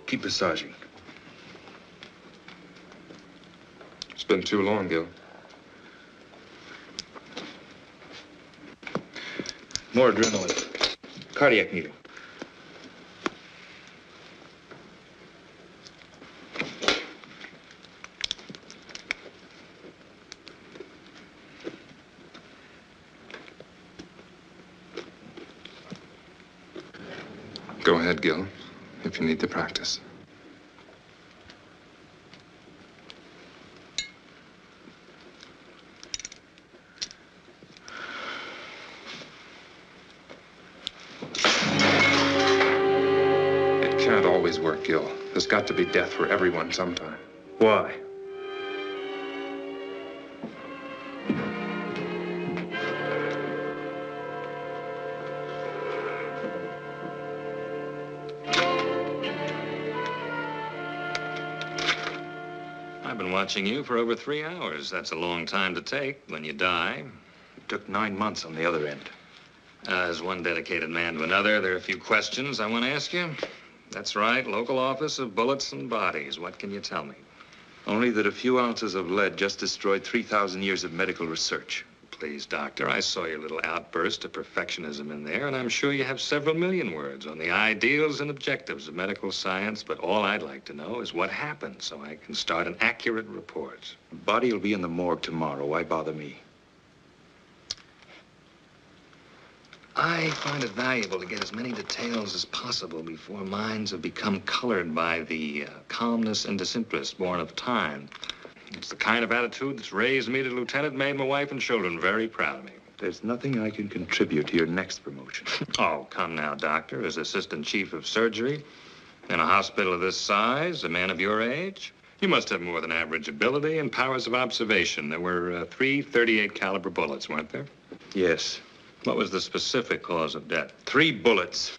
Keep massaging. It's been too long, Gil. More adrenaline. Cardiac needle. Go ahead, Gil, if you need to practice. It can't always work, Gil. There's got to be death for everyone sometime. Why? I've been watching you for over 3 hours. That's a long time to take when you die. It took 9 months on the other end. As one dedicated man to another, there are a few questions I want to ask you. That's right, local office of bullets and bodies. What can you tell me? Only that a few ounces of lead just destroyed 3,000 years of medical research. Please, Doctor, I saw your little outburst of perfectionism in there, and I'm sure you have several million words on the ideals and objectives of medical science, but all I'd like to know is what happened so I can start an accurate report. The body will be in the morgue tomorrow. Why bother me? I find it valuable to get as many details as possible before minds have become colored by the calmness and disinterest born of time. It's the kind of attitude that's raised me to lieutenant, made my wife and children very proud of me. There's nothing I can contribute to your next promotion. Oh, come now, Doctor. As assistant chief of surgery in a hospital of this size, a man of your age, you must have more than average ability and powers of observation. There were 3 .38 caliber bullets, weren't there? Yes. What was the specific cause of death? 3 bullets.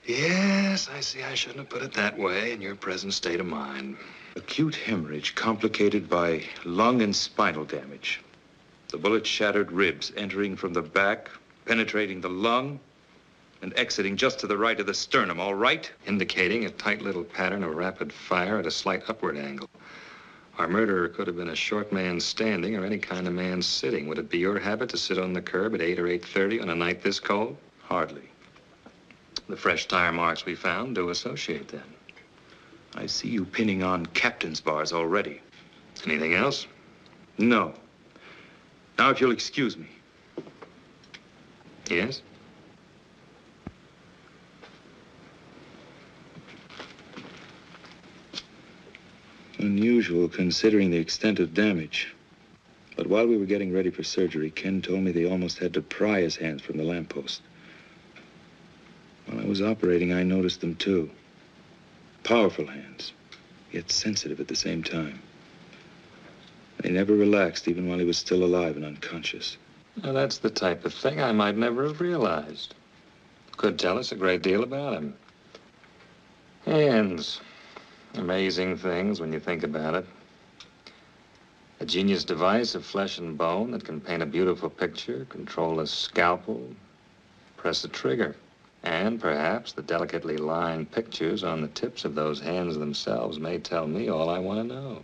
Yes, I see I shouldn't have put it that way in your present state of mind. Acute hemorrhage complicated by lung and spinal damage. The bullet shattered ribs, entering from the back, penetrating the lung, and exiting just to the right of the sternum, all right? Indicating a tight little pattern of rapid fire at a slight upward angle. Our murderer could have been a short man standing or any kind of man sitting. Would it be your habit to sit on the curb at 8 or 8:30 on a night this cold? Hardly. The fresh tire marks we found do associate then. I see you pinning on captain's bars already. Anything else? No. Now, if you'll excuse me. Yes? Unusual considering the extent of damage. But while we were getting ready for surgery, Ken told me they almost had to pry his hands from the lamppost. While I was operating, I noticed them too. Powerful hands, yet sensitive at the same time. They never relaxed, even while he was still alive and unconscious. Now, that's the type of thing I might never have realized. Could tell us a great deal about him. Hands. Amazing things when you think about it. A genius device of flesh and bone that can paint a beautiful picture, control a scalpel, press a trigger. And perhaps the delicately lined pictures on the tips of those hands themselves may tell me all I want to know.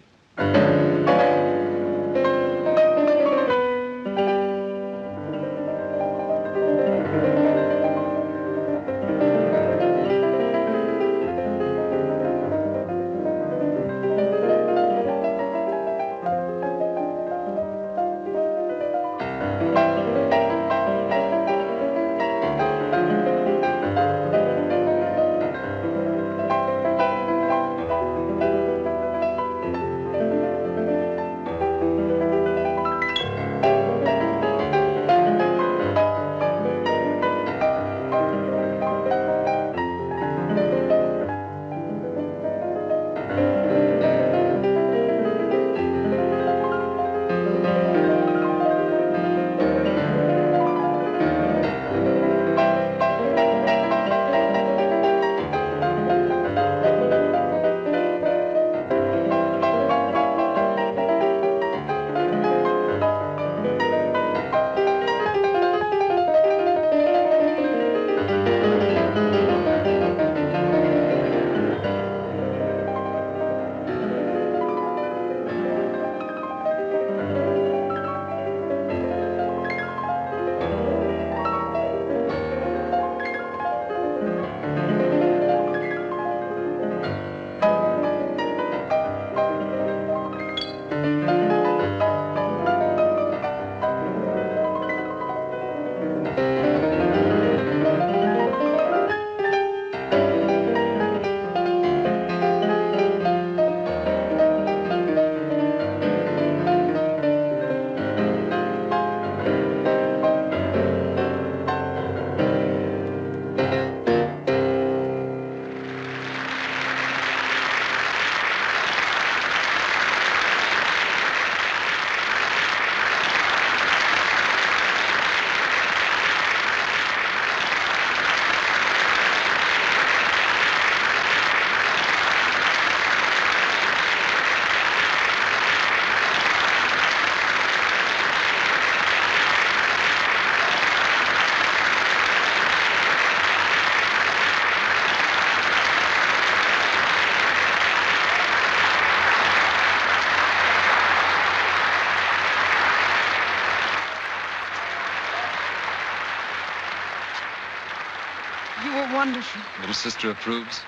Wonderful. Little sister approves?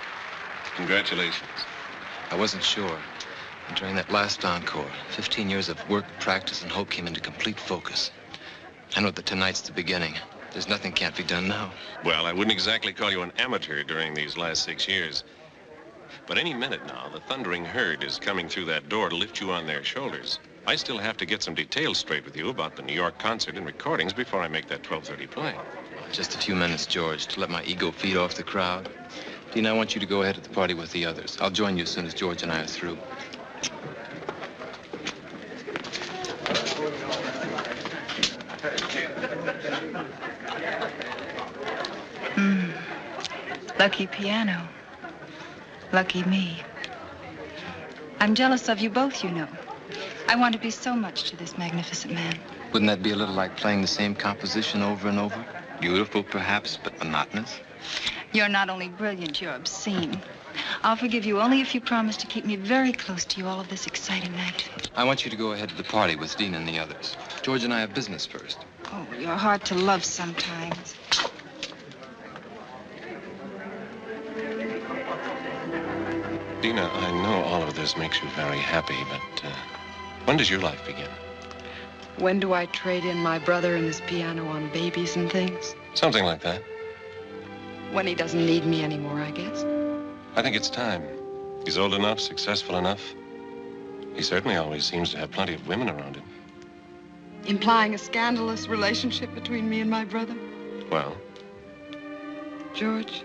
Congratulations. I wasn't sure. And during that last encore, 15 years of work, practice, and hope came into complete focus. I know that tonight's the beginning. There's nothing can't be done now. Well, I wouldn't exactly call you an amateur during these last 6 years. But any minute now, the thundering herd is coming through that door to lift you on their shoulders. I still have to get some details straight with you about the New York concert and recordings before I make that 12:30 play. Just a few minutes, George, to let my ego feed off the crowd. Dean, I want you to go ahead to the party with the others. I'll join you as soon as George and I are through. Lucky piano. Lucky me. I'm jealous of you both, you know. I want to be so much to this magnificent man. Wouldn't that be a little like playing the same composition over and over? Beautiful, perhaps, but monotonous? You're not only brilliant, you're obscene. I'll forgive you only if you promise to keep me very close to you all of this exciting night. I want you to go ahead to the party with Dean and the others. George and I have business first. Oh, you're hard to love sometimes. Dina, I know all of this makes you very happy, but when does your life begin? When do I trade in my brother and his piano on babies and things? Something like that. When he doesn't need me anymore, I guess. I think it's time. He's old enough, successful enough. He certainly always seems to have plenty of women around him. Implying a scandalous relationship between me and my brother? Well? George,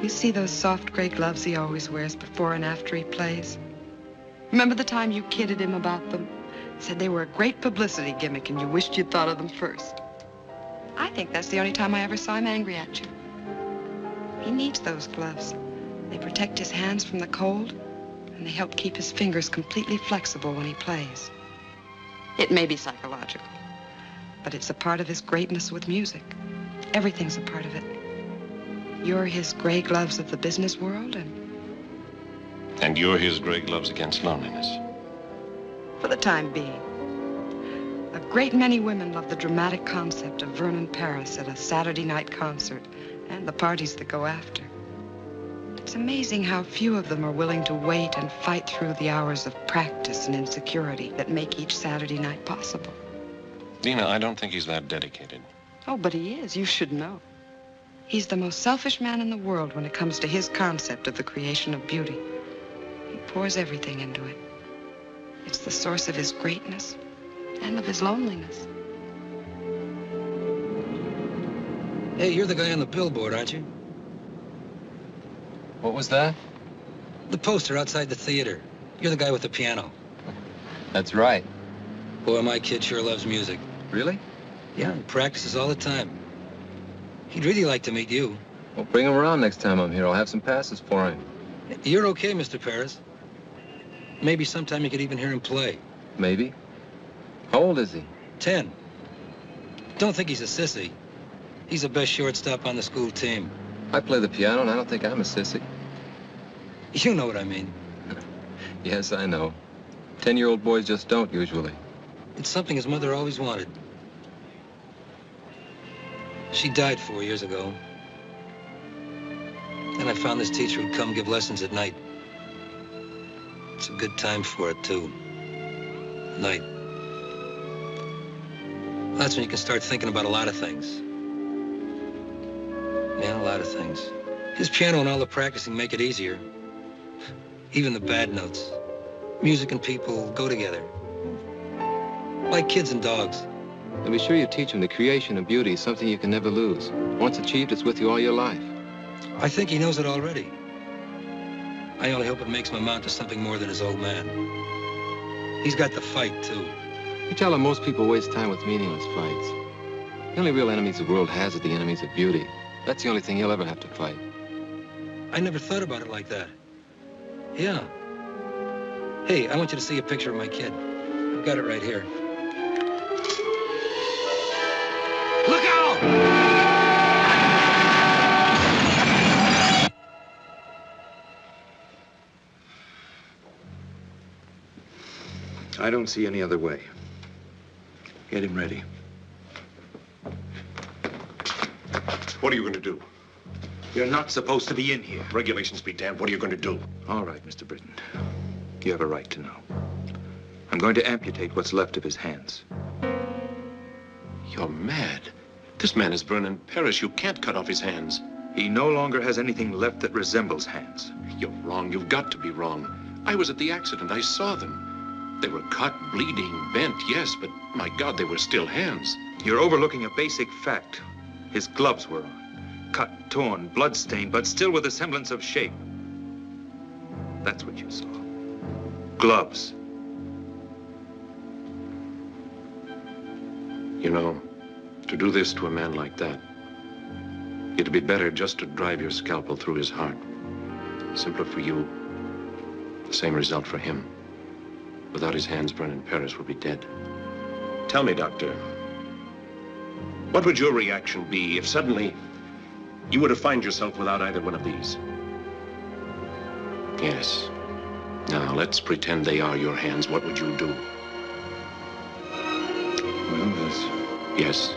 you see those soft gray gloves he always wears before and after he plays? Remember the time you kidded him about them? Said they were a great publicity gimmick and you wished you'd thought of them first. I think that's the only time I ever saw him angry at you. He needs those gloves. They protect his hands from the cold, and they help keep his fingers completely flexible when he plays. It may be psychological, but it's a part of his greatness with music. Everything's a part of it. You're his gray gloves of the business world, And you're his gray gloves against loneliness. for the time being. A great many women love the dramatic concept of Vernon Paris at a Saturday night concert and the parties that go after. It's amazing how few of them are willing to wait and fight through the hours of practice and insecurity that make each Saturday night possible. Dina, I don't think he's that dedicated. Oh, but he is. You should know. He's the most selfish man in the world when it comes to his concept of the creation of beauty. He pours everything into it. It's the source of his greatness and of his loneliness. Hey, you're the guy on the billboard, aren't you? What was that? The poster outside the theater. You're the guy with the piano. That's right. Boy, my kid sure loves music. Really? Yeah, he practices all the time. He'd really like to meet you. Well, bring him around next time I'm here. I'll have some passes for him. You're okay, Mr. Paris. Maybe sometime you could even hear him play. Maybe. How old is he? 10. Don't think he's a sissy. He's the best shortstop on the school team. I play the piano, and I don't think I'm a sissy. You know what I mean. Yes, I know. 10-year-old boys just don't, usually. It's something his mother always wanted. She died 4 years ago. Then I found this teacher who'd come give lessons at night. It's a good time for it, too. Night. That's when you can start thinking about a lot of things. Yeah, a lot of things. His piano and all the practicing make it easier. Even the bad notes. Music and people go together. Like kids and dogs. And be sure you teach him the creation of beauty is something you can never lose. Once achieved, it's with you all your life. I think he knows it already. I only hope it makes him amount to something more than his old man. He's got the fight, too. You tell him most people waste time with meaningless fights. The only real enemies the world has are the enemies of beauty. That's the only thing he'll ever have to fight. I never thought about it like that. Yeah. Hey, I want you to see a picture of my kid. I've got it right here. Look out! I don't see any other way. Get him ready. What are you going to do? You're not supposed to be in here. Regulations be damned. What are you going to do? All right, Mr. Britton. You have a right to know. I'm going to amputate what's left of his hands. You're mad. This man is Vernon Paris. You can't cut off his hands. He no longer has anything left that resembles hands. You're wrong. You've got to be wrong. I was at the accident. I saw them. They were cut, bleeding, bent, yes, but my God, they were still hands. You're overlooking a basic fact. His gloves were on. Cut, torn, blood-stained, but still with a semblance of shape. That's what you saw. Gloves. You know, to do this to a man like that, It'd be better just to drive your scalpel through his heart. Simpler for you, the same result for him. Without his hands, Vernon Paris would be dead. Tell me, Doctor, what would your reaction be if suddenly you were to find yourself without either one of these? Yes. Now, let's pretend they are your hands. What would you do? Well, Yes.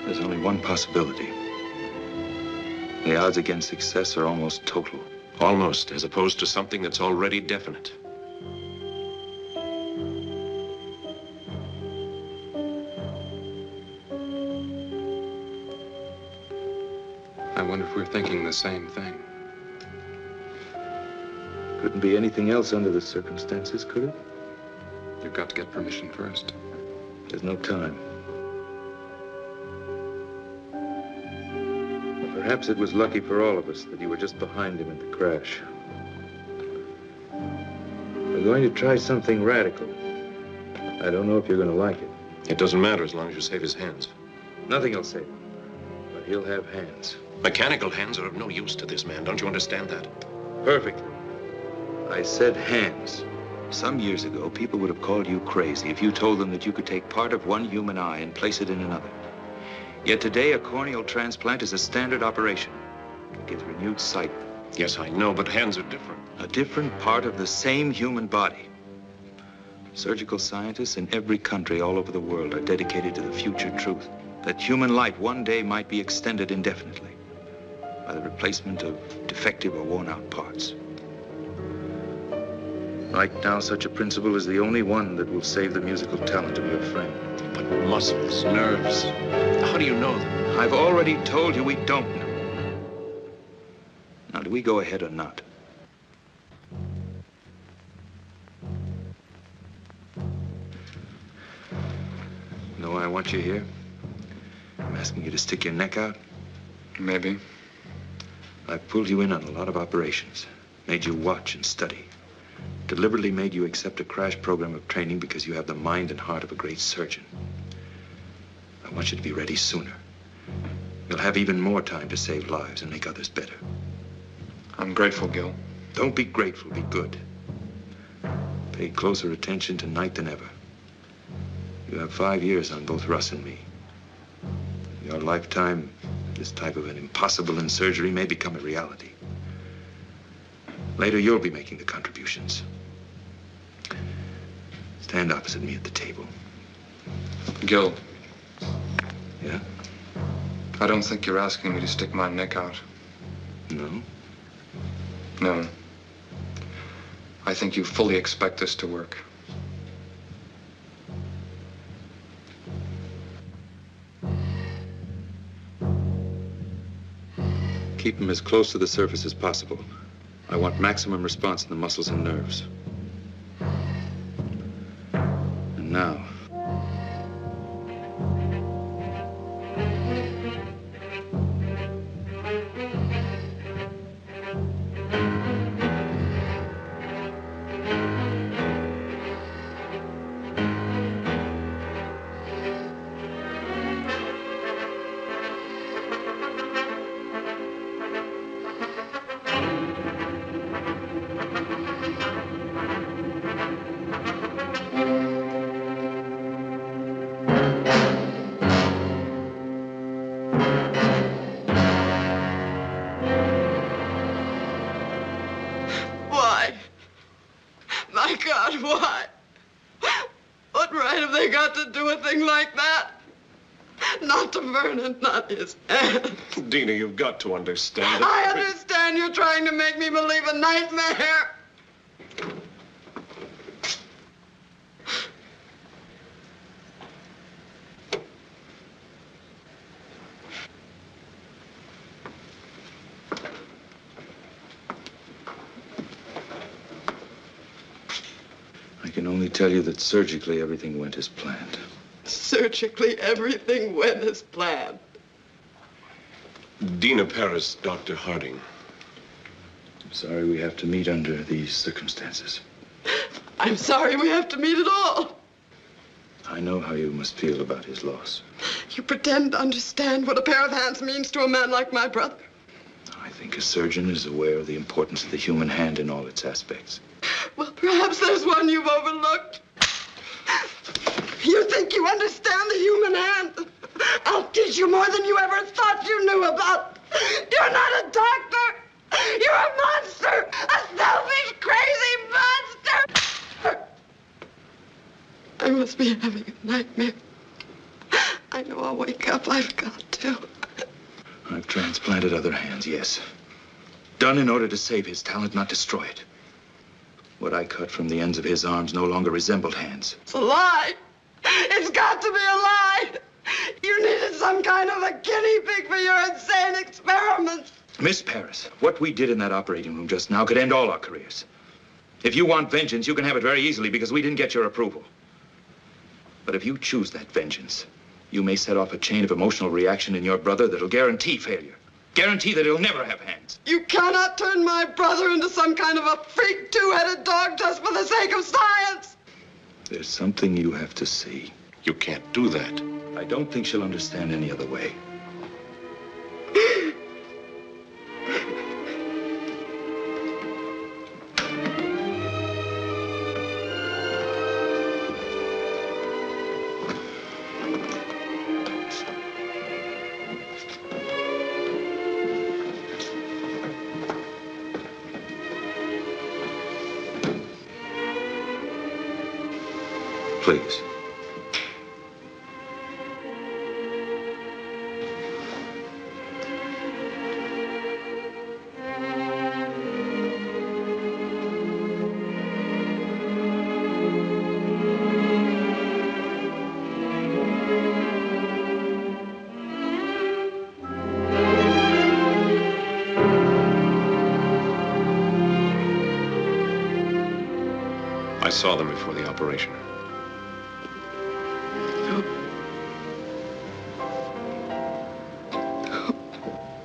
there's only one possibility. The odds against success are almost total. Almost, as opposed to something that's already definite. I wonder if we're thinking the same thing. Couldn't be anything else under the circumstances, could it? You've got to get permission first. There's no time. Perhaps it was lucky for all of us that you were just behind him in the crash. We're going to try something radical. I don't know if you're going to like it. It doesn't matter as long as you save his hands. Nothing will save him, but he'll have hands. Mechanical hands are of no use to this man. Don't you understand that? Perfectly. I said hands. Some years ago, people would have called you crazy if you told them that you could take part of one human eye and place it in another. Yet today, a corneal transplant is a standard operation. It gives renewed sight. Yes, I know, but hands are different. A different part of the same human body. Surgical scientists in every country all over the world are dedicated to the future truth that human life one day might be extended indefinitely by the replacement of defective or worn-out parts. Right now, such a principle is the only one that will save the musical talent of your friend. But muscles, nerves, how do you know them? I've already told you we don't know. Now, do we go ahead or not? Know why I want you here? I'm asking you to stick your neck out. Maybe. I've pulled you in on a lot of operations, made you watch and study, deliberately made you accept a crash program of training because you have the mind and heart of a great surgeon. I want you to be ready sooner. You'll have even more time to save lives and make others better. I'm grateful, Gil. Don't be grateful, be good. Pay closer attention tonight than ever. You have 5 years on both Russ and me. In your lifetime, this type of an impossible in surgery may become a reality. Later, you'll be making the contributions. Stand opposite me at the table. Gil, Yeah? I don't think you're asking me to stick my neck out. No? No. I think you fully expect this to work. Keep him as close to the surface as possible. I want maximum response in the muscles and nerves. And now. Why? My God, why? What right have they got to do a thing like that? Not to Vernon, not his hand. Dina, you've got to understand. I understand you're trying to make me believe a nightmare. I can only tell you that surgically everything went as planned. Surgically, everything went as planned. Dina Paris, Dr. Harding. I'm sorry we have to meet under these circumstances. I'm sorry we have to meet at all. I know how you must feel about his loss. You pretend to understand what a pair of hands means to a man like my brother. I think a surgeon is aware of the importance of the human hand in all its aspects. Well, perhaps there's one you've overlooked. You think you understand the human hand? I'll teach you more than you ever thought you knew about. You're not a doctor. You're a monster. A selfish, crazy monster. I must be having a nightmare. I know I'll wake up. I've got to. I've transplanted other hands, yes. Done in order to save his talent, not destroy it. What I cut from the ends of his arms no longer resembled hands. It's a lie. It's got to be a lie. You needed some kind of a guinea pig for your insane experiments. Miss Paris, what we did in that operating room just now could end all our careers. If you want vengeance, you can have it very easily because we didn't get your approval. But if you choose that vengeance, you may set off a chain of emotional reaction in your brother that'll guarantee failure. Guarantee that he'll never have hands. You cannot turn my brother into some kind of a freak two-headed dog just for the sake of science. There's something you have to see. You can't do that. I don't think she'll understand any other way. Please. I saw them before the operation.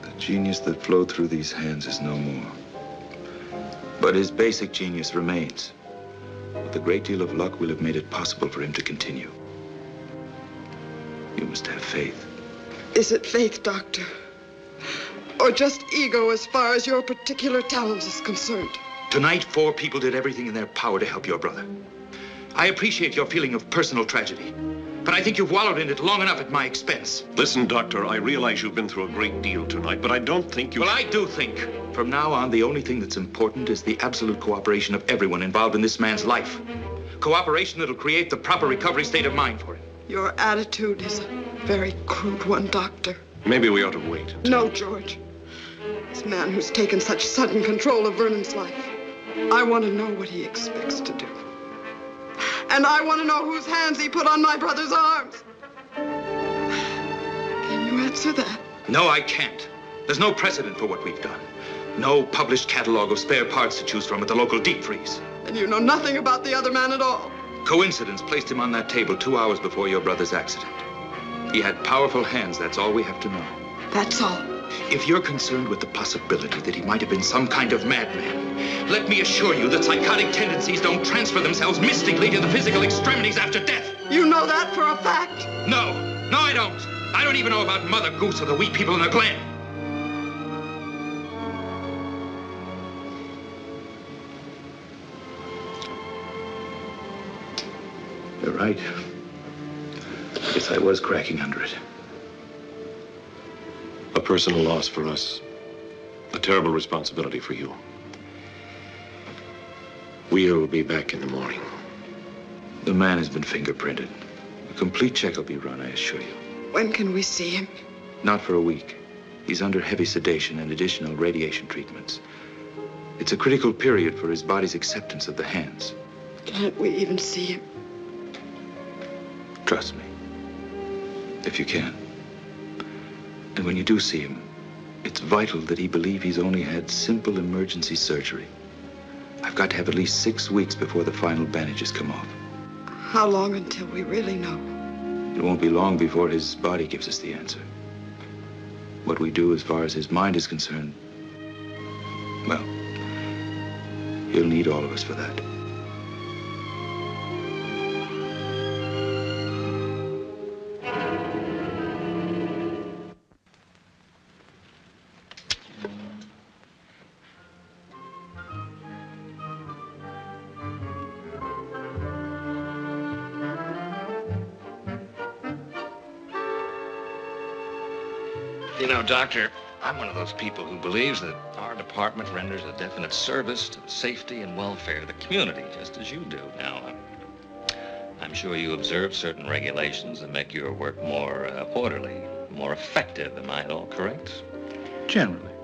The genius that flowed through these hands is no more. But his basic genius remains. With a great deal of luck, we'll have made it possible for him to continue. You must have faith. Is it faith, Doctor? Or just ego as far as your particular talent is concerned? Tonight, 4 people did everything in their power to help your brother. I appreciate your feeling of personal tragedy, but I think you've wallowed in it long enough at my expense. Listen, Doctor, I realize you've been through a great deal tonight, but I don't think you... Well, I do think. From now on, the only thing that's important is the absolute cooperation of everyone involved in this man's life. Cooperation that'll create the proper recovery state of mind for him. Your attitude is a very crude one, Doctor. Maybe we ought to wait. No, George. This man who's taken such sudden control of Vernon's life, I want to know what he expects to do. And I want to know whose hands he put on my brother's arms. Can you answer that? No, I can't. There's no precedent for what we've done. No published catalog of spare parts to choose from at the local deep freeze. And you know nothing about the other man at all. Coincidence placed him on that table 2 hours before your brother's accident. He had powerful hands, that's all we have to know. That's all. If you're concerned with the possibility that he might have been some kind of madman, let me assure you that psychotic tendencies don't transfer themselves mystically to the physical extremities after death. You know that for a fact? No, I don't. I don't even know about Mother Goose or the wee people in the glen. You're right. I guess I was cracking under it. A personal loss for us. A terrible responsibility for you. We'll be back in the morning. The man has been fingerprinted. A complete check will be run, I assure you. When can we see him? Not for a week. He's under heavy sedation and additional radiation treatments. It's a critical period for his body's acceptance of the hands. Can't we even see him? Trust me. If you can. And when you do see him, it's vital that he believe he's only had simple emergency surgery. I've got to have at least 6 weeks before the final bandages come off. How long until we really know? It won't be long before his body gives us the answer. What we do as far as his mind is concerned, well, he'll need all of us for that. You know, Doctor, I'm one of those people who believes that our department renders a definite service to the safety and welfare of the community, just as you do. Now, I'm sure you observe certain regulations that make your work more orderly, more effective. Am I at all correct? Generally.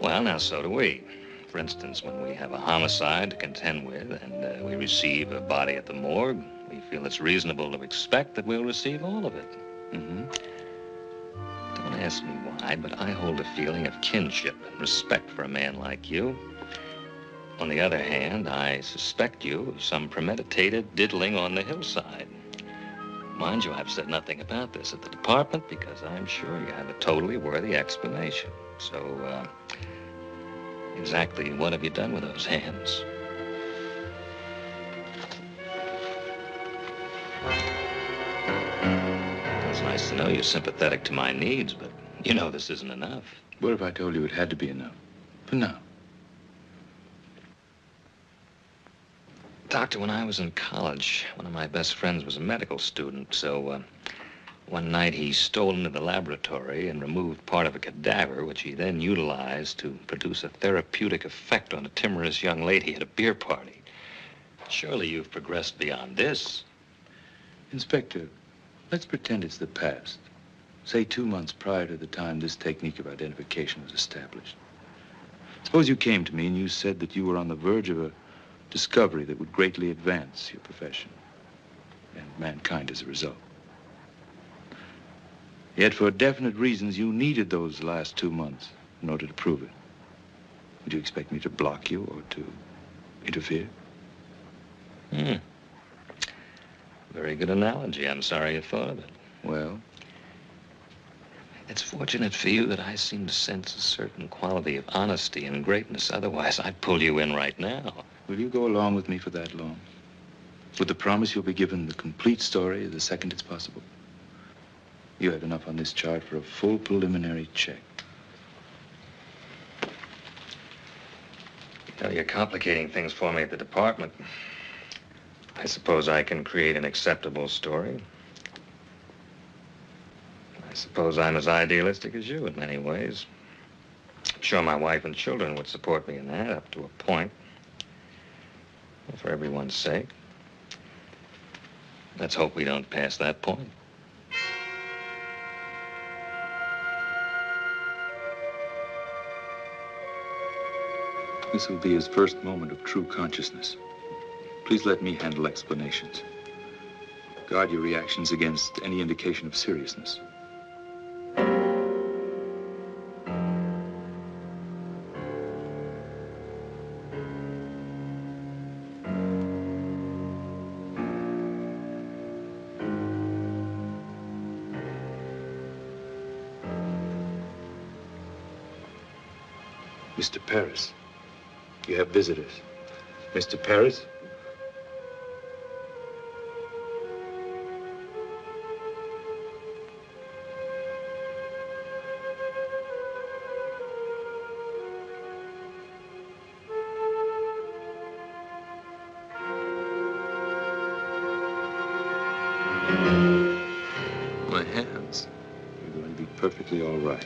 Well, now, so do we. For instance, when we have a homicide to contend with and we receive a body at the morgue, we feel it's reasonable to expect that we'll receive all of it. Mm-hmm. Don't ask me why, but I hold a feeling of kinship and respect for a man like you. On the other hand, I suspect you of some premeditated diddling on the hillside. Mind you, I've said nothing about this at the department because I'm sure you have a totally worthy explanation. So, exactly what have you done with those hands? It's nice to know you're sympathetic to my needs, but you know this isn't enough. What if I told you it had to be enough? For now. Doctor, when I was in college, one of my best friends was a medical student, so one night he stole into the laboratory and removed part of a cadaver, which he then utilized to produce a therapeutic effect on a timorous young lady at a beer party. Surely you've progressed beyond this. Inspector, let's pretend it's the past. Say 2 months prior to the time this technique of identification was established. Suppose you came to me and you said that you were on the verge of a discovery that would greatly advance your profession and mankind as a result. Yet for definite reasons, you needed those last 2 months in order to prove it. Would you expect me to block you or to interfere? Very good analogy. I'm sorry you thought of it. Well? It's fortunate for you that I seem to sense a certain quality of honesty and greatness. Otherwise, I'd pull you in right now. Will you go along with me for that long? With the promise you'll be given the complete story the second it's possible? You have enough on this chart for a full preliminary check. You know, you're complicating things for me at the department. I suppose I can create an acceptable story. I suppose I'm as idealistic as you in many ways. I'm sure my wife and children would support me in that up to a point. For everyone's sake. Let's hope we don't pass that point. This will be his first moment of true consciousness. Please let me handle explanations. Guard your reactions against any indication of seriousness. Mr. Paris, you have visitors. Mr. Paris? My hands. You're going to be perfectly all right.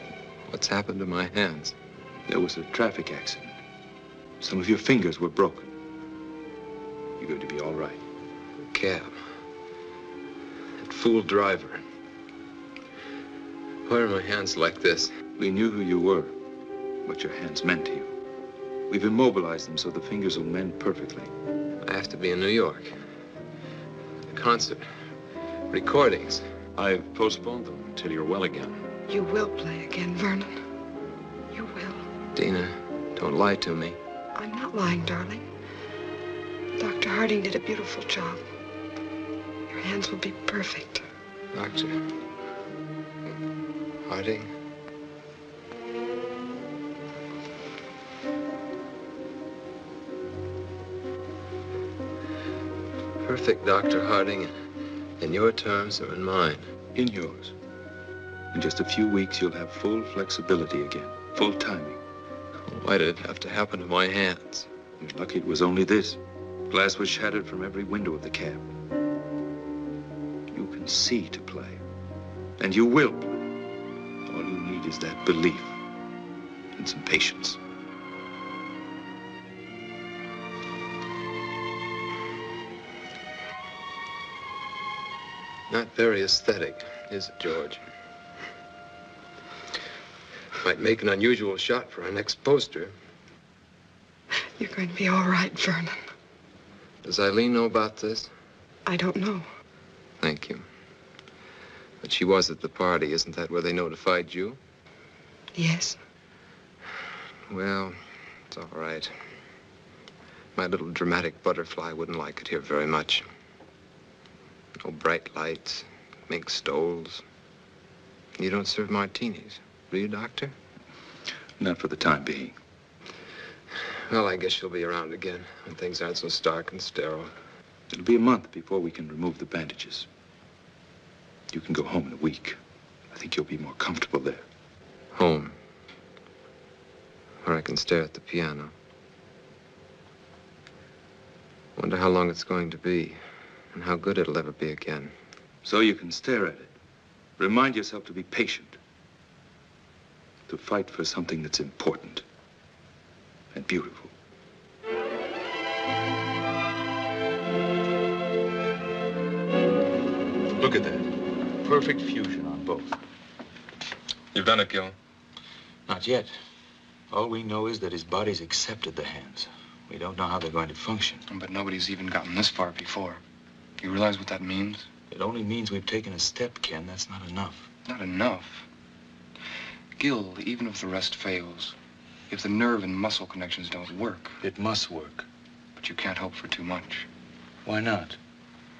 What's happened to my hands? There was a traffic accident. Some of your fingers were broken. You're going to be all right. The cab. That fool driver. Why are my hands like this? We knew who you were, what your hands meant to you. We've immobilized them so the fingers will mend perfectly. I have to be in New York. A concert. Recordings. I've postponed them until you're well again. You will play again, Vernon. You will. Dina, don't lie to me. I'm not lying, darling. Dr. Harding did a beautiful job. Your hands will be perfect. Doctor Harding? Perfect, Dr. Harding. In your terms or in mine? In yours. In just a few weeks, you'll have full flexibility again, full timing. Why did it have to happen to my hands? You're lucky it was only this. Glass was shattered from every window of the cab. You can see to play. And you will play. All you need need is that belief and some patience. Not very aesthetic, is it, George? Might make an unusual shot for our next poster. You're going to be all right, Vernon. Does Eileen know about this? I don't know. Thank you. But she was at the party. Isn't that where they notified you? Yes. Well, it's all right. My little dramatic butterfly wouldn't like it here very much. No bright lights, mink stoles. You don't serve martinis, do you, Doctor? Not for the time being. Well, I guess she'll be around again when things aren't so stark and sterile. It'll be a month before we can remove the bandages. You can go home in a week. I think you'll be more comfortable there. Home. Where I can stare at the piano. Wonder how long it's going to be. And how good it'll ever be again. So you can stare at it. Remind yourself to be patient. To fight for something that's important and beautiful. Look at that. Perfect fusion on both. You've done it, Gil. Not yet. All we know is that his body's accepted the hands. We don't know how they're going to function. But nobody's even gotten this far before. You realize what that means? It only means we've taken a step, Ken. That's not enough. Not enough. Gil, even if the rest fails, if the nerve and muscle connections don't work... It must work. But you can't hope for too much. Why not?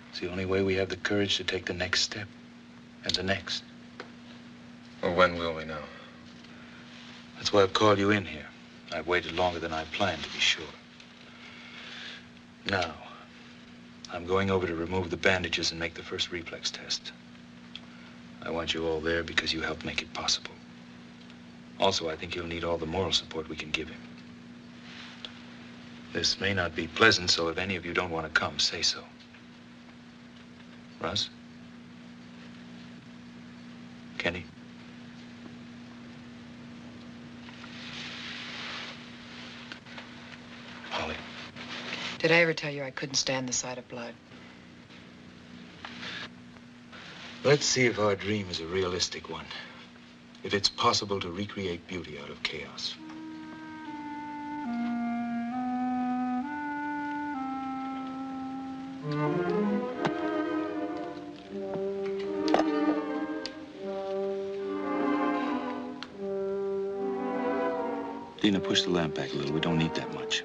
It's the only way we have the courage to take the next step. And the next. Well, when will we know? That's why I've called you in here. I've waited longer than I planned, to be sure. Now, I'm going over to remove the bandages and make the first reflex test. I want you all there because you helped make it possible. Also, I think you'll need all the moral support we can give him. This may not be pleasant, so if any of you don't want to come, say so. Russ? Kenny? Holly? Did I ever tell you I couldn't stand the sight of blood? Let's see if our dream is a realistic one. If it's possible to recreate beauty out of chaos. Dina, push the lamp back a little. We don't need that much.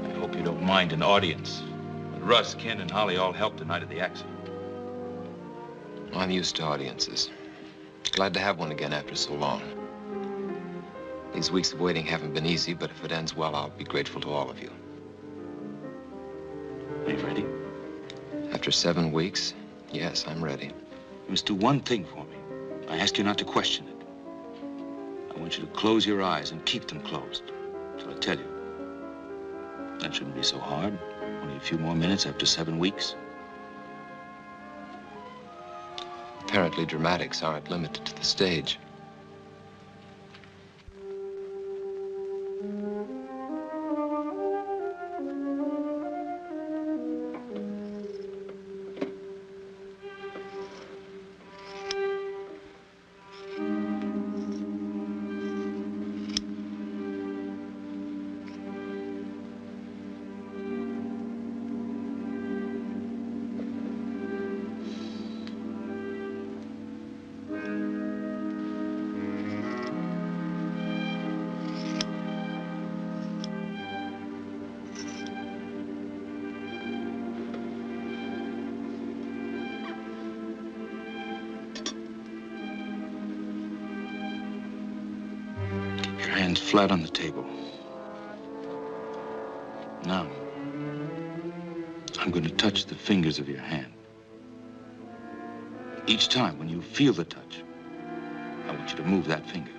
I hope you don't mind an audience. But Russ, Ken, and Holly all helped the night of the accident. I'm used to audiences. Glad to have one again after so long. These weeks of waiting haven't been easy, but if it ends well, I'll be grateful to all of you. Are you ready? After 7 weeks, yes, I'm ready. You must do one thing for me. I ask you not to question it. I want you to close your eyes and keep them closed. So I tell you. That shouldn't be so hard. Only a few more minutes after 7 weeks. Apparently, dramatics aren't limited to the stage. Hands flat on the table. Now, I'm going to touch the fingers of your hand. Each time when you feel the touch, I want you to move that finger.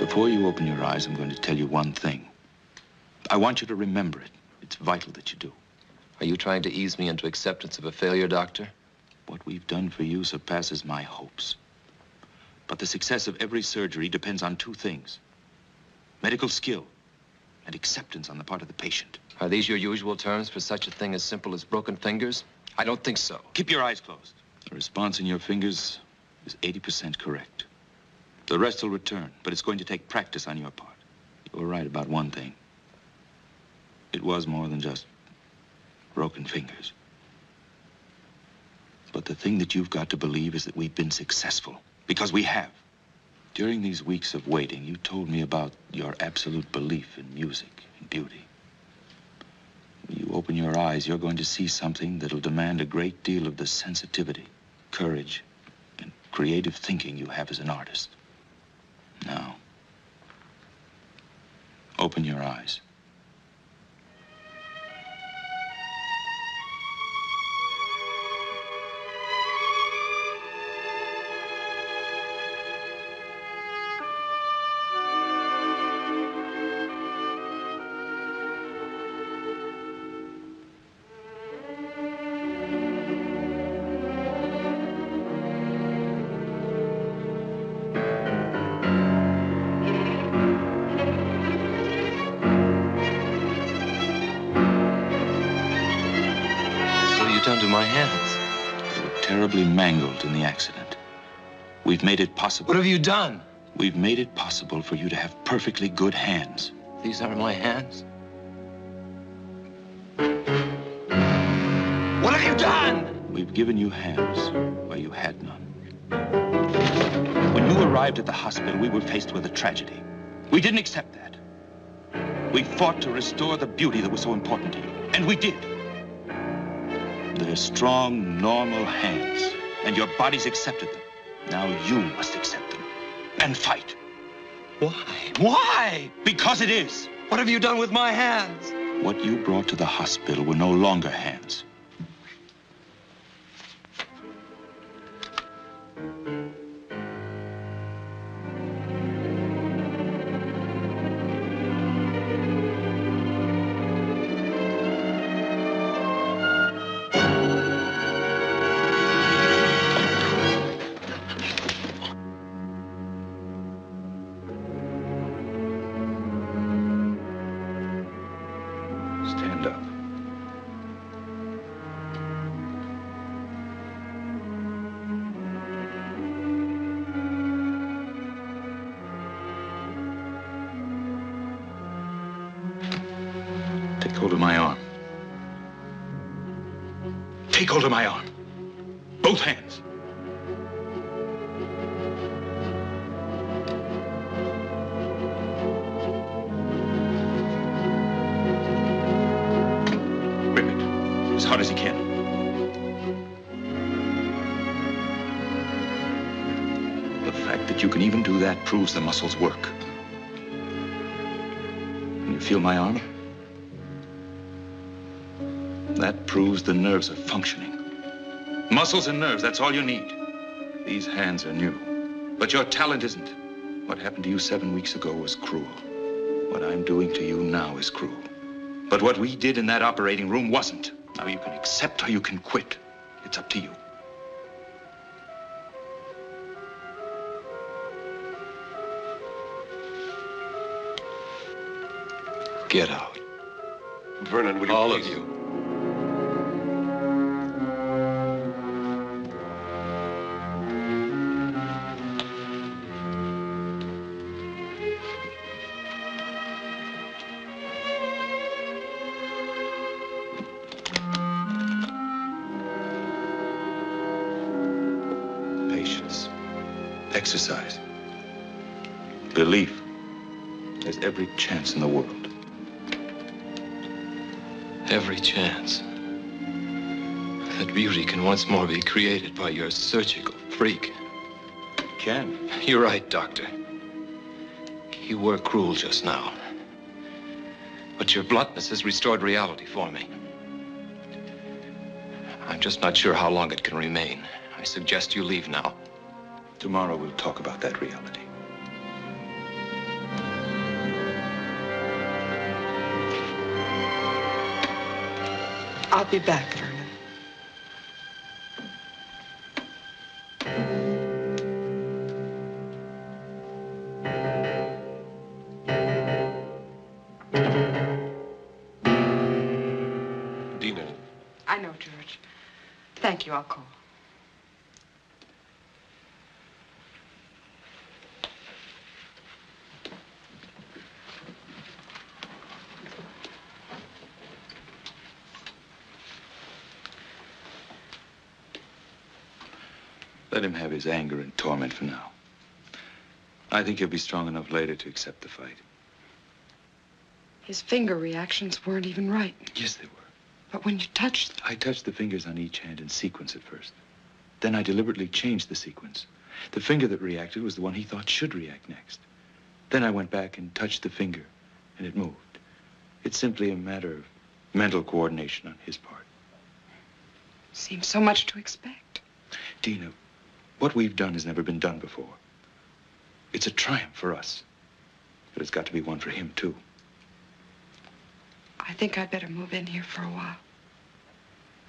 Before you open your eyes, I'm going to tell you one thing. I want you to remember it. It's vital that you do. Are you trying to ease me into acceptance of a failure, Doctor? What we've done for you surpasses my hopes. But the success of every surgery depends on two things: medical skill and acceptance on the part of the patient. Are these your usual terms for such a thing as simple as broken fingers? I don't think so. Keep your eyes closed. The response in your fingers is 80% correct. The rest will return, but it's going to take practice on your part. You were right about one thing. It was more than just broken fingers. But the thing that you've got to believe is that we've been successful, because we have. During these weeks of waiting, you told me about your absolute belief in music and beauty. When you open your eyes, you're going to see something that'll demand a great deal of the sensitivity, courage, and creative thinking you have as an artist. Now, open your eyes. To my hands. They were terribly mangled in the accident. We've made it possible. What have you done? We've made it possible for you to have perfectly good hands. These are my hands? What have you done? We've given you hands where you had none. When you arrived at the hospital, we were faced with a tragedy. We didn't accept that. We fought to restore the beauty that was so important to you, and we did. They're strong, normal hands, and your bodies accepted them. Now you must accept them and fight. Why? Why? Because it is. What have you done with my hands? What you brought to the hospital were no longer hands. Stand up. Take hold of my arm. Take hold of my arm. Both hands. Grip it as hard as you can. The fact that you can even do that proves the muscles work. Can you feel my arm? That proves the nerves are functioning. Muscles and nerves, that's all you need. These hands are new, but your talent isn't. What happened to you 7 weeks ago was cruel. What I'm doing to you now is cruel. But what we did in that operating room wasn't. Now you can accept or you can quit. It's up to you. Get out. Vernon, would you All please? of you. Patience. Exercise. Belief. There's every chance in the world. Every chance that beauty can once more be created by your surgical freak. Can. You're right, Doctor. You were cruel just now. But your bluntness has restored reality for me. I'm just not sure how long it can remain. I suggest you leave now. Tomorrow we'll talk about that reality. I'll be back, Vernon. Dina. I know, George. Thank you. I'll call. Let him have his anger and torment for now. I think he'll be strong enough later to accept the fight. His finger reactions weren't even right. Yes, they were. But when you touched... I touched the fingers on each hand in sequence at first. Then I deliberately changed the sequence. The finger that reacted was the one he thought should react next. Then I went back and touched the finger, and it moved. It's simply a matter of mental coordination on his part. Seems so much to expect. Dina, what we've done has never been done before. It's a triumph for us. But it's got to be one for him, too. I think I'd better move in here for a while.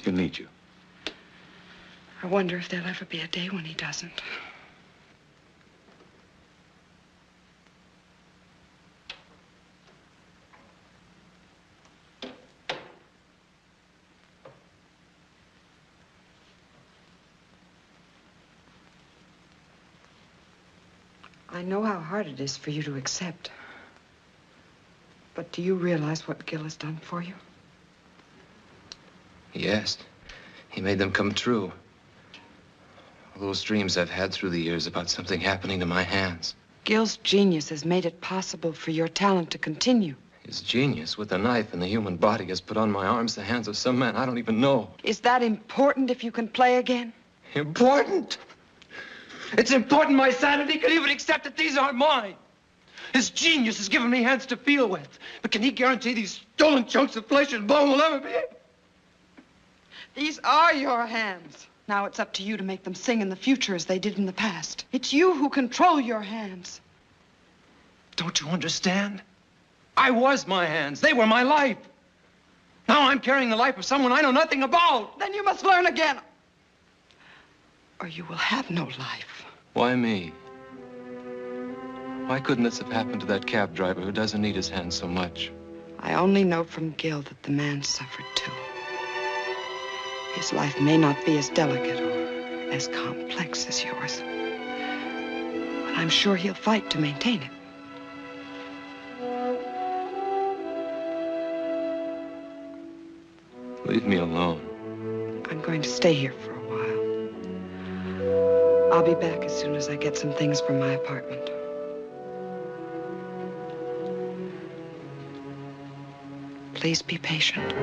He'll need you. I wonder if there'll ever be a day when he doesn't. I know how hard it is for you to accept. But do you realize what Gil has done for you? Yes. He made them come true. All those dreams I've had through the years about something happening to my hands. Gil's genius has made it possible for your talent to continue. His genius with a knife in the human body has put on my arms the hands of some man I don't even know. Is that important if you can play again? Important? It's important my sanity can even accept that these aren't mine. His genius has given me hands to feel with. But can he guarantee these stolen chunks of flesh and bone will ever be? These are your hands. Now it's up to you to make them sing in the future as they did in the past. It's you who control your hands. Don't you understand? I was my hands. They were my life. Now I'm carrying the life of someone I know nothing about. Then you must learn again. Or you will have no life. Why me? Why couldn't this have happened to that cab driver who doesn't need his hands so much? I only know from Gil that the man suffered too. His life may not be as delicate or as complex as yours, but I'm sure he'll fight to maintain it. Leave me alone. I'm going to stay here for a while. I'll be back as soon as I get some things from my apartment. Please be patient.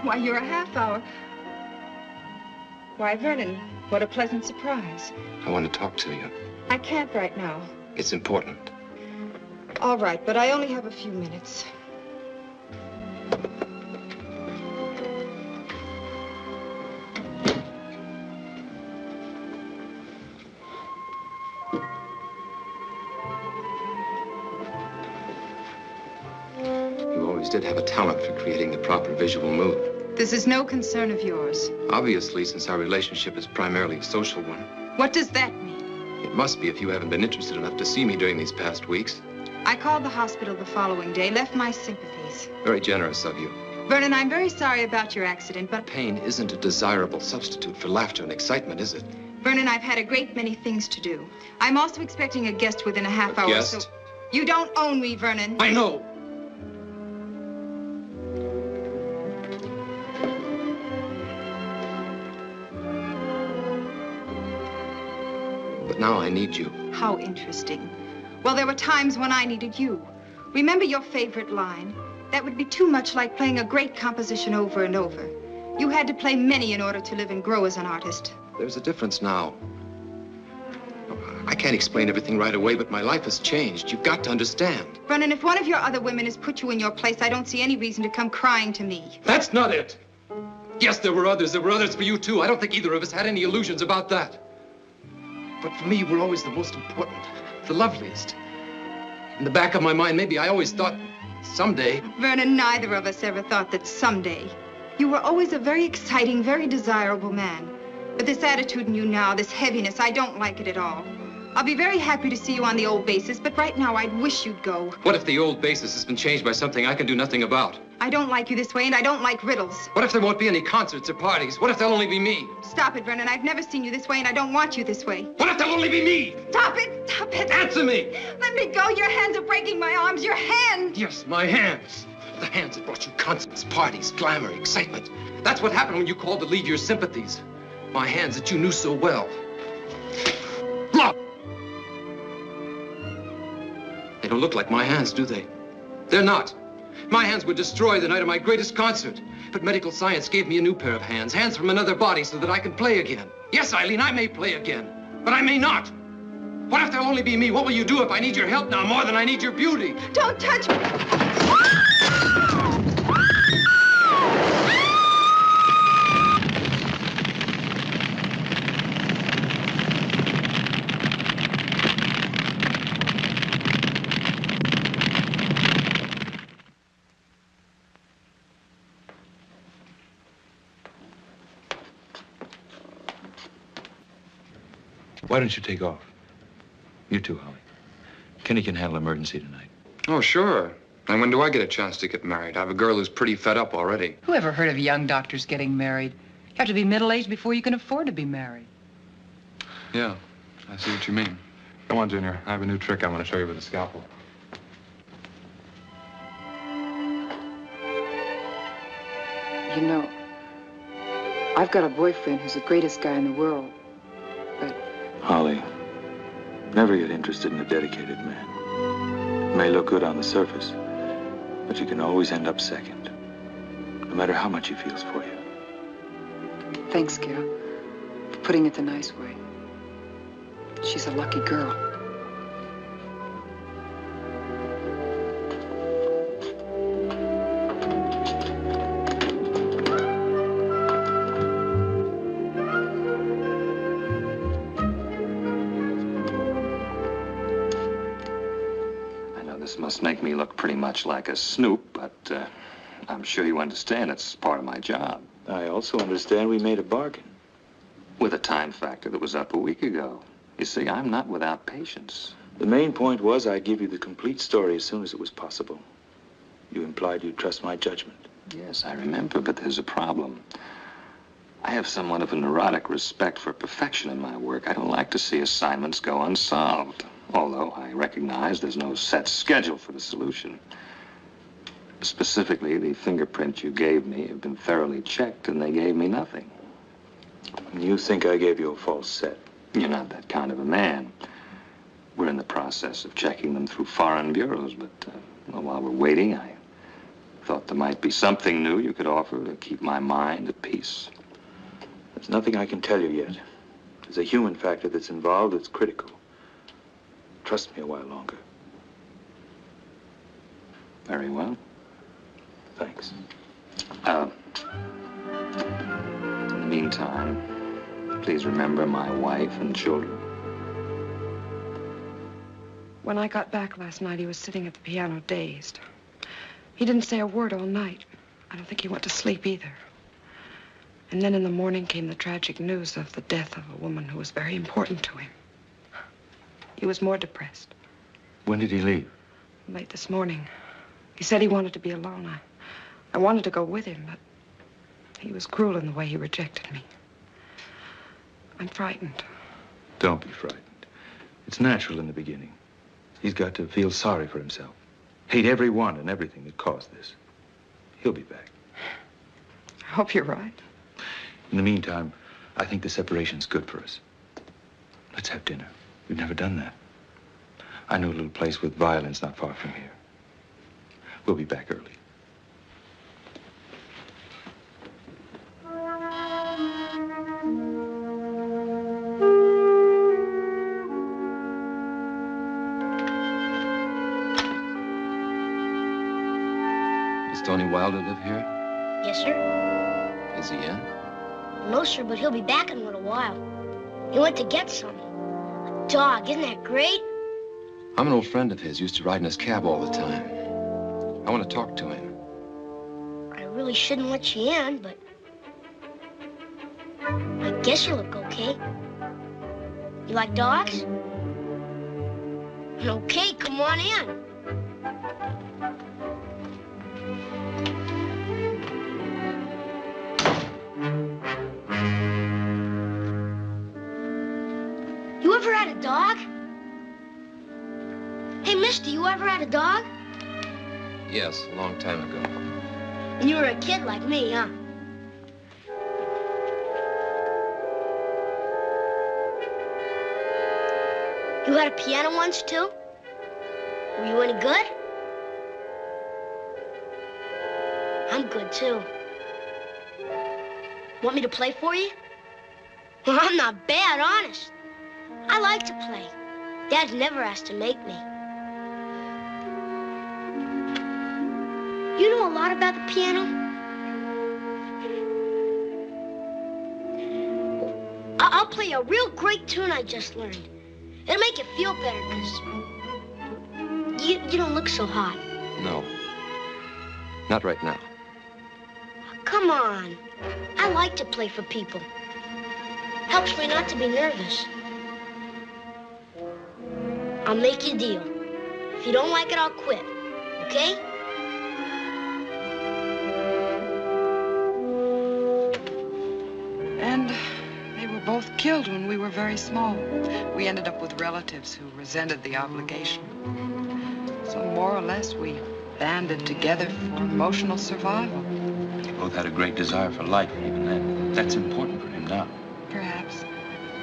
Why, you're a half hour. Why, Vernon, what a pleasant surprise. I want to talk to you. I can't right now. It's important. All right, but I only have a few minutes. You always did have a talent for creating the proper visual mood. This is no concern of yours. Obviously, since our relationship is primarily a social one. What does that mean? It must be if you haven't been interested enough to see me during these past weeks. I called the hospital the following day, left my sympathies. Very generous of you. Vernon, I'm very sorry about your accident, but... Pain isn't a desirable substitute for laughter and excitement, is it? Vernon, I've had a great many things to do. I'm also expecting a guest within a half hour, Guest? so... You don't own me, Vernon. I know! But now I need you. How interesting. Well, there were times when I needed you. Remember your favorite line? That would be too much like playing a great composition over and over. You had to play many in order to live and grow as an artist. There's a difference now. I can't explain everything right away, but my life has changed. You've got to understand. Vernon, if one of your other women has put you in your place, I don't see any reason to come crying to me. That's not it. Yes, there were others. There were others for you, too. I don't think either of us had any illusions about that. But for me, you were always the most important, the loveliest. In the back of my mind, maybe I always thought, someday... Vernon, neither of us ever thought that someday. You were always a very exciting, very desirable man. But this attitude in you now, this heaviness, I don't like it at all. I'll be very happy to see you on the old basis, but right now I'd wish you'd go. What if the old basis has been changed by something I can do nothing about? I don't like you this way, and I don't like riddles. What if there won't be any concerts or parties? What if there'll only be me? Stop it, Vernon. I've never seen you this way, and I don't want you this way. What if there'll only be me? Stop it! Stop it! Answer me! Let me go. Your hands are breaking my arms. Your hands! Yes, my hands. The hands that brought you concerts, parties, glamour, excitement. That's what happened when you called to leave your sympathies. My hands that you knew so well. Look! They don't look like my hands, do they? They're not. My hands were destroyed the night of my greatest concert. But medical science gave me a new pair of hands, hands from another body, so that I can play again. Yes, Eileen, I may play again, but I may not. What if there'll only be me? What will you do if I need your help now more than I need your beauty? Don't touch me! Why don't you take off? You too, Holly. Kenny can handle emergency tonight. Oh, sure. And when do I get a chance to get married? I have a girl who's pretty fed up already. Who ever heard of young doctors getting married? You have to be middle-aged before you can afford to be married. Yeah, I see what you mean. Come on, Junior. I have a new trick I'm going to show you with a scalpel. You know, I've got a boyfriend who's the greatest guy in the world, but... Holly, never get interested in a dedicated man. It may look good on the surface, but you can always end up second, no matter how much he feels for you. Thanks, Gil, for putting it the nice way. She's a lucky girl. This must make me look pretty much like a snoop, but I'm sure you understand it's part of my job. I also understand we made a bargain. With a time factor that was up a week ago. You see, I'm not without patience. The main point was I'd give you the complete story as soon as it was possible. You implied you'd trust my judgment. Yes, I remember, but there's a problem. I have somewhat of a neurotic respect for perfection in my work. I don't like to see assignments go unsolved. Although I recognize there's no set schedule for the solution. Specifically, the fingerprints you gave me have been thoroughly checked, and they gave me nothing. You think I gave you a false set? You're not that kind of a man. We're in the process of checking them through foreign bureaus, but well, while we're waiting, I thought there might be something new you could offer to keep my mind at peace. There's nothing I can tell you yet. There's a human factor that's involved that's critical. Trust me a while longer. Very well. Thanks. In the meantime, please remember my wife and children. When I got back last night, he was sitting at the piano dazed. He didn't say a word all night. I don't think he went to sleep either. And then in the morning came the tragic news of the death of a woman who was very important to him. He was more depressed. When did he leave? Late this morning. He said he wanted to be alone. I wanted to go with him, but he was cruel in the way he rejected me. I'm frightened. Don't be frightened. It's natural in the beginning. He's got to feel sorry for himself. Hate everyone and everything that caused this. He'll be back. I hope you're right. In the meantime, I think the separation's good for us. Let's have dinner. We've never done that. I know a little place with violins not far from here. We'll be back early. Does Tony Wilder live here? Yes, sir. Is he in? No, sir, but he'll be back in a little while. He went to get some. A dog, isn't that great? I'm an old friend of his. Used to ride in his cab all the time. I want to talk to him. I really shouldn't let you in, but I guess you look okay. You like dogs? Okay, come on in. You ever had a dog? Hey, mister, you ever had a dog? Yes, a long time ago. When you were a kid like me, huh? You had a piano once, too? Were you any good? I'm good, too. Want me to play for you? Well, I'm not bad, honest. I like to play. Dad's never asked to make me. You know a lot about the piano? I'll play a real great tune I just learned. It'll make you feel better, because you don't look so hot. No. Not right now. Come on. I like to play for people. Helps me not to be nervous. I'll make you a deal. If you don't like it, I'll quit. Okay? And they were both killed when we were very small. We ended up with relatives who resented the obligation. So more or less, we banded together for emotional survival. They both had a great desire for life, even then. That's important for him now. Perhaps.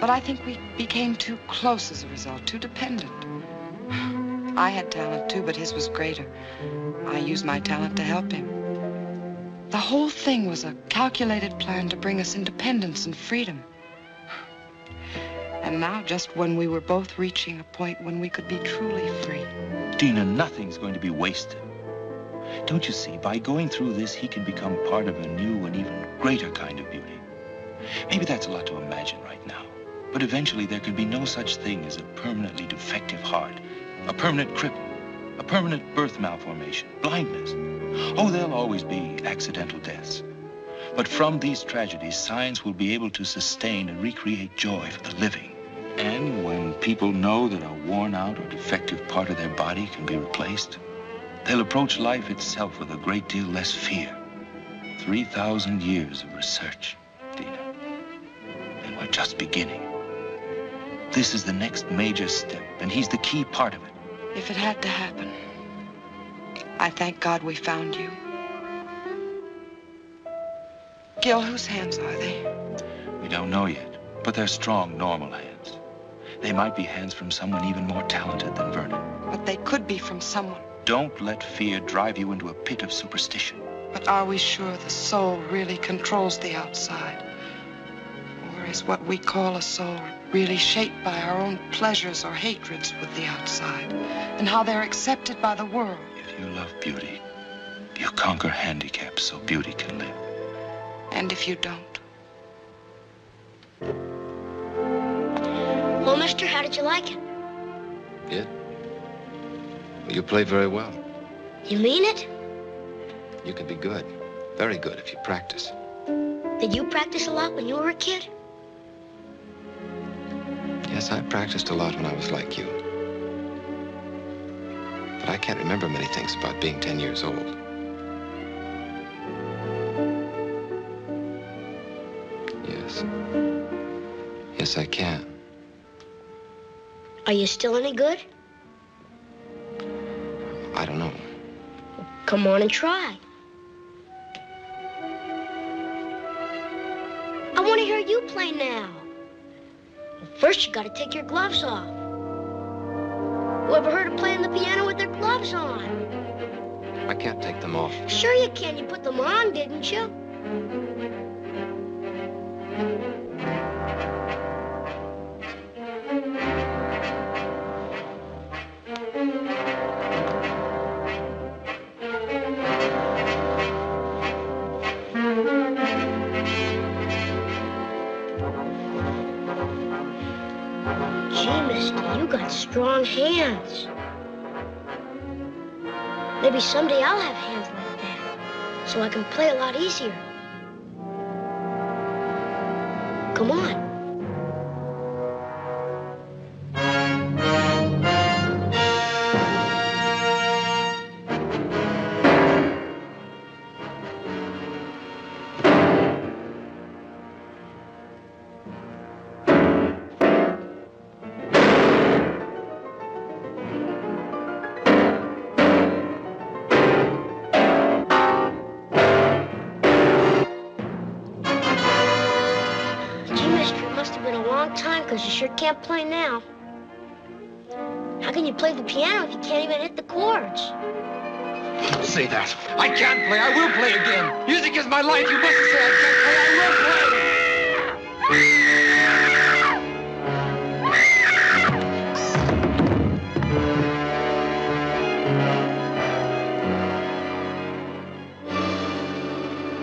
But I think we became too close as a result, too dependent. I had talent, too, but his was greater. I used my talent to help him. The whole thing was a calculated plan to bring us independence and freedom. And now, just when we were both reaching a point when we could be truly free. Dina, nothing's going to be wasted. Don't you see, by going through this, he can become part of a new and even greater kind of beauty. Maybe that's a lot to imagine right now. But eventually there could be no such thing as a permanently defective heart, a permanent cripple, a permanent birth malformation, blindness. Oh, there'll always be accidental deaths. But from these tragedies, science will be able to sustain and recreate joy for the living. And when people know that a worn-out or defective part of their body can be replaced, they'll approach life itself with a great deal less fear. 3,000 years of research, Dina. And we're just beginning. This is the next major step, and he's the key part of it. If it had to happen, I thank God we found you. Gil, whose hands are they? We don't know yet, but they're strong, normal hands. They might be hands from someone even more talented than Vernon. But they could be from someone Don't let fear drive you into a pit of superstition. But are we sure the soul really controls the outside? Or is what we call a soul really shaped by our own pleasures or hatreds with the outside, and how they're accepted by the world? If you love beauty, you conquer handicaps so beauty can live. And if you don't? Well, mister, how did you like it? Good. You play very well. You mean it? You can be good. Very good if you practice. Did you practice a lot when you were a kid? Yes, I practiced a lot when I was like you. But I can't remember many things about being 10 years old. Yes. Yes, I can. Are you still any good? I don't know. Come on and try. I want to hear you play now. Well, first, you got to take your gloves off. Whoever heard of playing the piano with their gloves on? I can't take them off. Sure you can. You put them on, didn't you? Strong hands. Maybe someday I'll have hands like that, so I can play a lot easier. Come on. Because you sure can't play now. How can you play the piano if you can't even hit the chords? Don't say that. I can't play. I will play again. Music is my life. You mustn't say I can't play. I will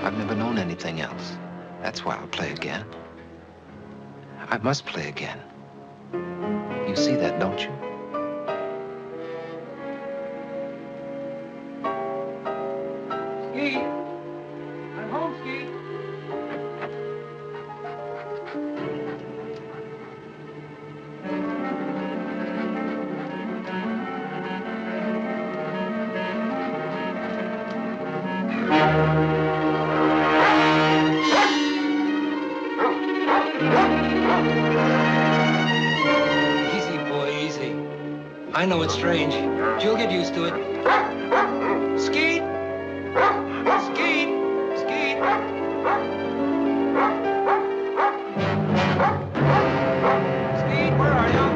play. I've never known anything else. That's why I'll play again. I must play again. You see that, don't you? Ski. I'm home, Ski. I know it's strange, but you'll get used to it. Skeet! Skeet! Skeet! Skeet, where are you?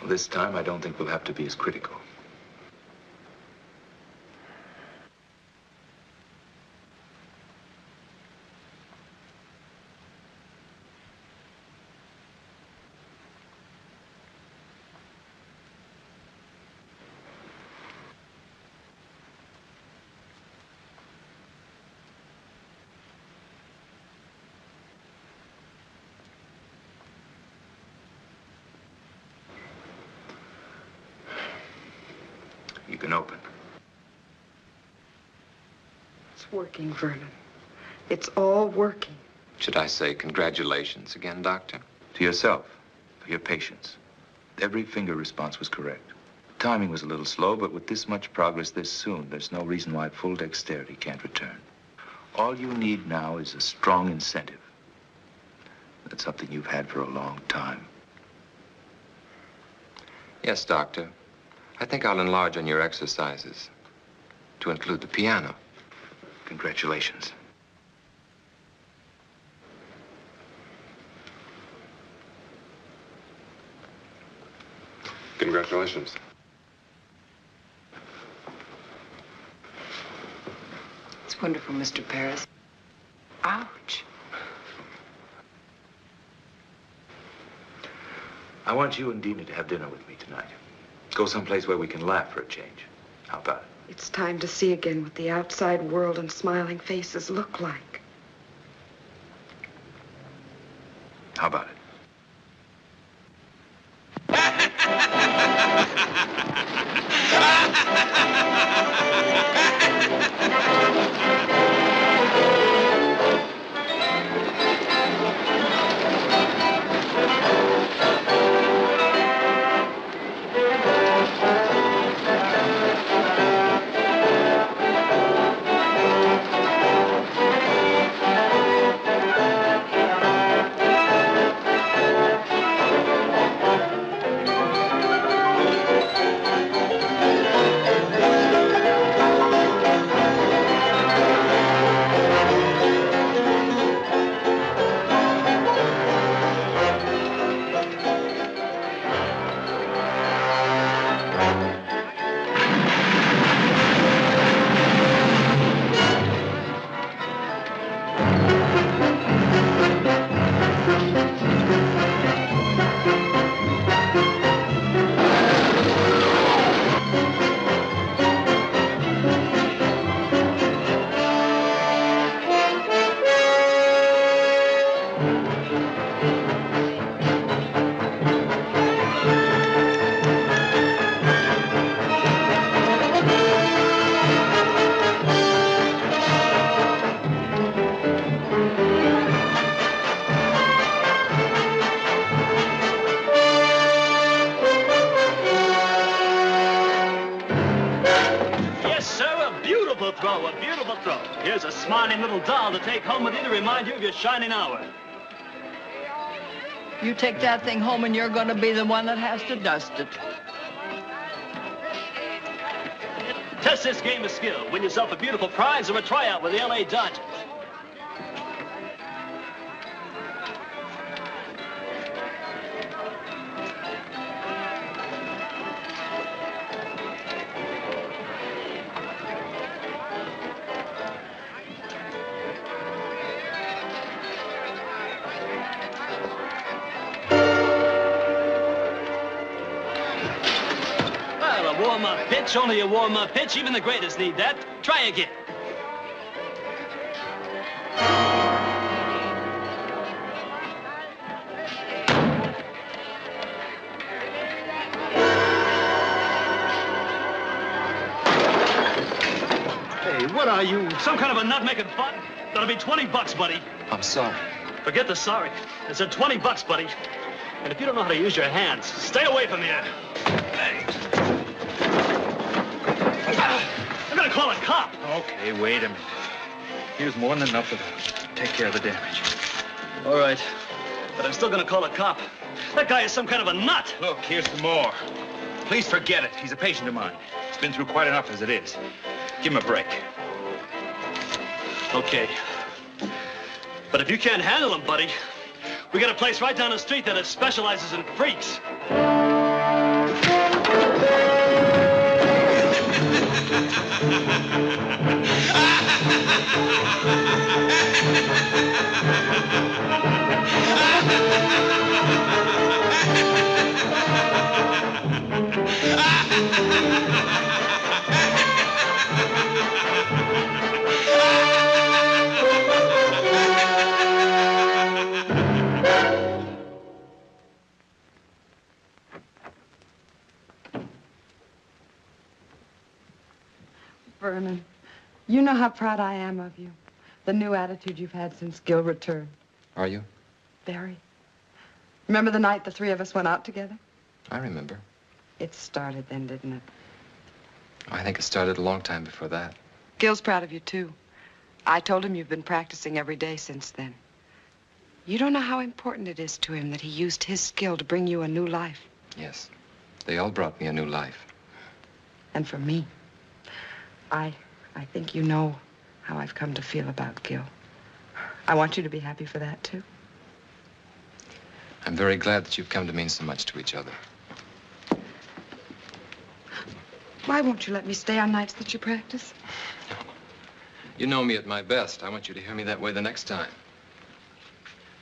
This time, I don't think we'll have to be as critical. can open. It's working, Vernon. It's all working. Should I say congratulations again, Doctor? To yourself, for your patience. Every finger response was correct. Timing was a little slow, but with this much progress this soon, there's no reason why full dexterity can't return. All you need now is a strong incentive. That's something you've had for a long time. Yes, Doctor. I think I'll enlarge on your exercises to include the piano. Congratulations. Congratulations. It's wonderful, Mr. Paris. Ouch. I want you and Dina to have dinner with me tonight. Go someplace where we can laugh for a change. How about it? It's time to see again what the outside world and smiling faces look like. How about it? Here's a smiling little doll to take home with you to remind you of your shining hour. You take that thing home and you're going to be the one that has to dust it. Test this game of skill. Win yourself a beautiful prize or a tryout with the LA Dodgers. Warm-up pitch, only a warm-up pitch. Even the greatest need that. Try again. Hey, what are you? Some kind of a nut-making butt? That'll be $20, buddy. I'm sorry. Forget the sorry. I said $20, buddy. And if you don't know how to use your hands, stay away from here. Hey. I'm gonna call a cop. Okay, wait a minute. Here's more than enough of that. Take care of the damage. All right, but I'm still gonna call a cop. That guy is some kind of a nut. Look, here's some more. Please forget it. He's a patient of mine. He's been through quite enough as it is. Give him a break. Okay. But if you can't handle him, buddy, we got a place right down the street that specializes in freaks. Vernon, you know how proud I am of you. The new attitude you've had since Gil returned. Are you? Very. Remember the night the three of us went out together? I remember. It started then, didn't it? I think it started a long time before that. Gil's proud of you, too. I told him you've been practicing every day since then. You don't know how important it is to him that he used his skill to bring you a new life. Yes. They all brought me a new life. And for me, I think you know how I've come to feel about Gil. I want you to be happy for that, too. I'm very glad that you've come to mean so much to each other. Why won't you let me stay on nights that you practice? You know me at my best. I want you to hear me that way the next time.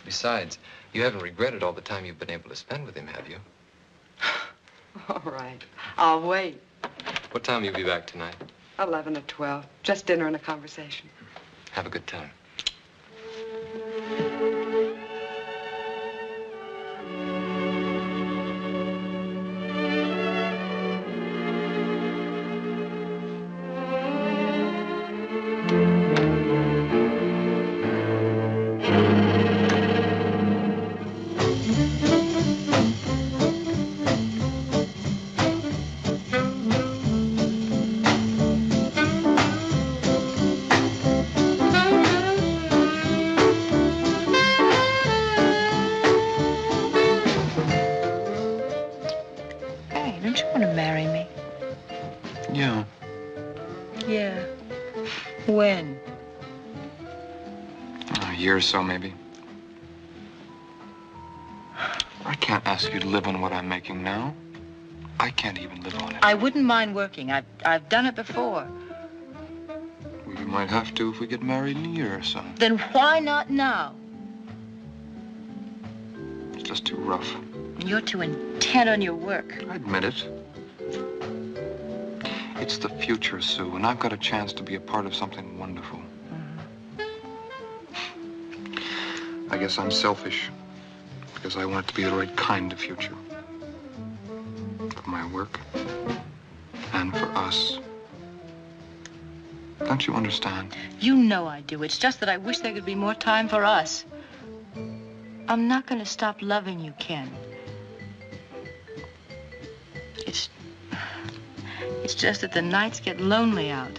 Besides, you haven't regretted all the time you've been able to spend with him, have you? All right. I'll wait. What time will you be back tonight? 11 or 12. Just dinner and a conversation. Have a good time. Or so, maybe. I can't ask you to live on what I'm making now. I can't even live on it. I wouldn't mind working. I've done it before. We might have to if we get married in a year or so. Then why not now? It's just too rough. You're too intent on your work. I admit it. It's the future, Sue, and I've got a chance to be a part of something wonderful. I guess I'm selfish, because I want it to be the right kind of future. For my work, and for us. Don't you understand? You know I do. It's just that I wish there could be more time for us. I'm not going to stop loving you, Ken. It's just that the nights get lonely out.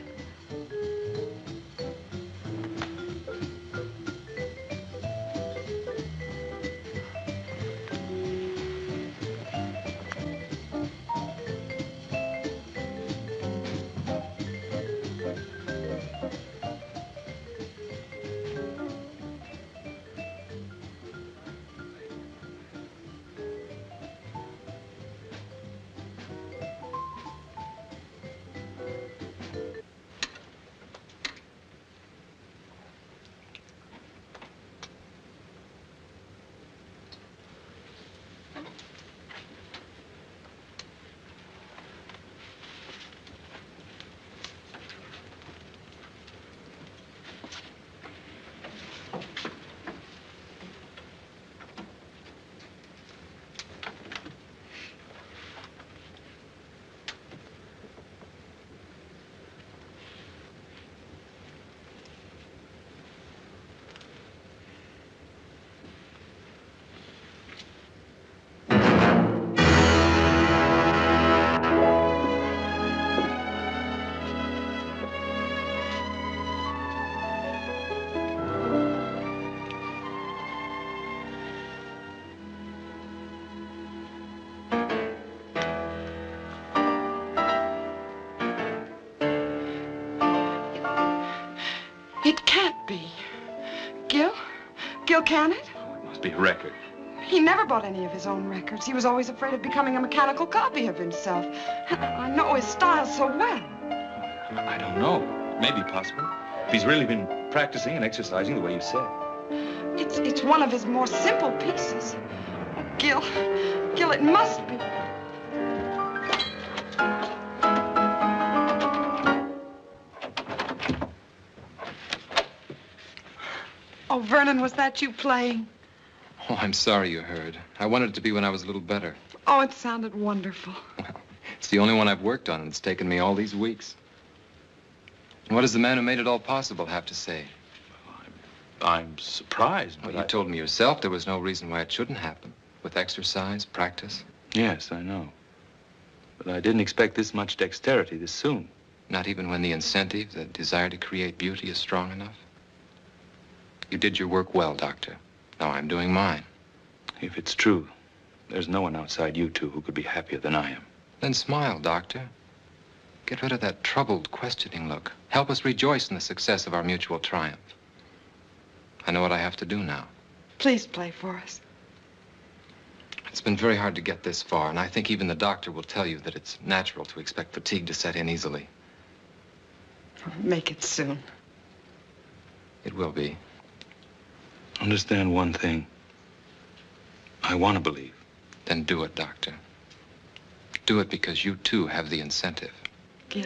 It can't be. Gil? Gil, can it? Oh, it must be a record. He never bought any of his own records. He was always afraid of becoming a mechanical copy of himself. I know his style so well. I don't know. Maybe possible. If he's really been practicing and exercising the way you said. It's one of his more simple pieces. Oh, Gil, it must be. Oh, Vernon, was that you playing? Oh, I'm sorry you heard. I wanted it to be when I was a little better. Oh, it sounded wonderful. Well, it's the only one I've worked on, and it's taken me all these weeks. And what does the man who made it all possible have to say? I'm surprised, Well, but you told me yourself there was no reason why it shouldn't happen. With exercise, practice. Yes, I know. But I didn't expect this much dexterity this soon. Not even when the incentive, the desire to create beauty, is strong enough? You did your work well, Doctor. Now I'm doing mine. If it's true, there's no one outside you two who could be happier than I am. Then smile, Doctor. Get rid of that troubled, questioning look. Help us rejoice in the success of our mutual triumph. I know what I have to do now. Please play for us. It's been very hard to get this far, and I think even the doctor will tell you that it's natural to expect fatigue to set in easily. Make it soon. It will be. Understand one thing. I want to believe. Then do it, Doctor. Do it because you, too, have the incentive. Gil.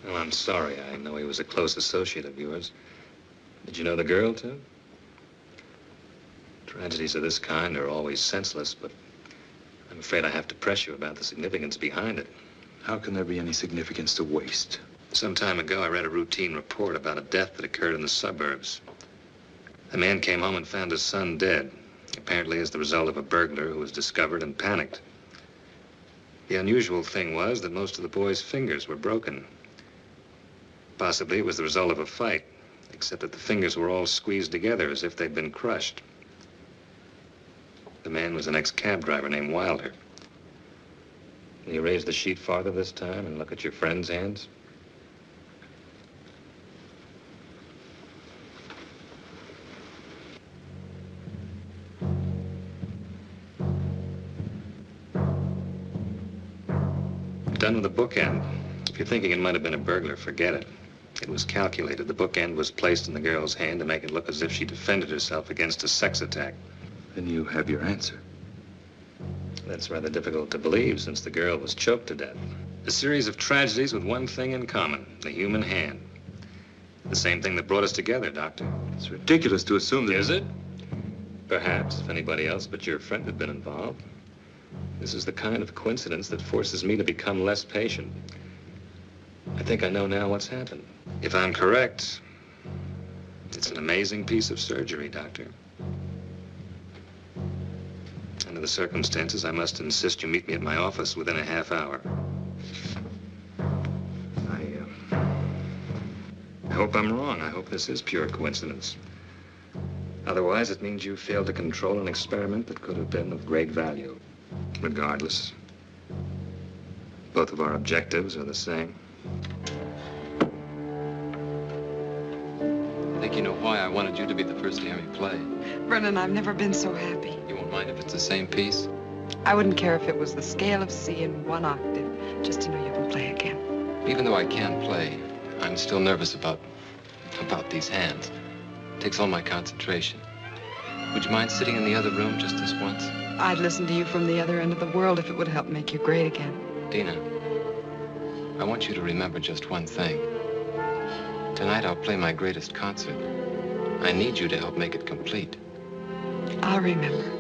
Well, I'm sorry. I know he was a close associate of yours. Did you know the girl, too? Tragedies of this kind are always senseless, but I'm afraid I have to press you about the significance behind it. How can there be any significance to waste? Some time ago, I read a routine report about a death that occurred in the suburbs. A man came home and found his son dead, apparently as the result of a burglar who was discovered and panicked. The unusual thing was that most of the boy's fingers were broken. Possibly it was the result of a fight, except that the fingers were all squeezed together as if they'd been crushed. The man was an ex-cab driver named Wilder. Can you raise the sheet farther this time and look at your friend's hands? Done with the bookend. If you're thinking it might have been a burglar, forget it. It was calculated. The bookend was placed in the girl's hand to make it look as if she defended herself against a sex attack. Then you have your answer. That's rather difficult to believe, since the girl was choked to death. A series of tragedies with one thing in common, the human hand. The same thing that brought us together, Doctor. It's ridiculous to assume that... Is it? Perhaps, if anybody else but your friend had been involved. This is the kind of coincidence that forces me to become less patient. I think I know now what's happened. If I'm correct, it's an amazing piece of surgery, Doctor. Under the circumstances, I must insist you meet me at my office within a half hour. I hope I'm wrong. I hope this is pure coincidence. Otherwise, it means you failed to control an experiment that could have been of great value. Regardless, both of our objectives are the same. I think you know why I wanted you to be the first to hear me play. Brennan, I've never been so happy. You won't mind if it's the same piece? I wouldn't care if it was the scale of C in one octave, just to know you can play again. Even though I can play, I'm still nervous about these hands. It takes all my concentration. Would you mind sitting in the other room just this once? I'd listen to you from the other end of the world if it would help make you great again. Dina, I want you to remember just one thing. Tonight I'll play my greatest concert. I need you to help make it complete. I'll remember.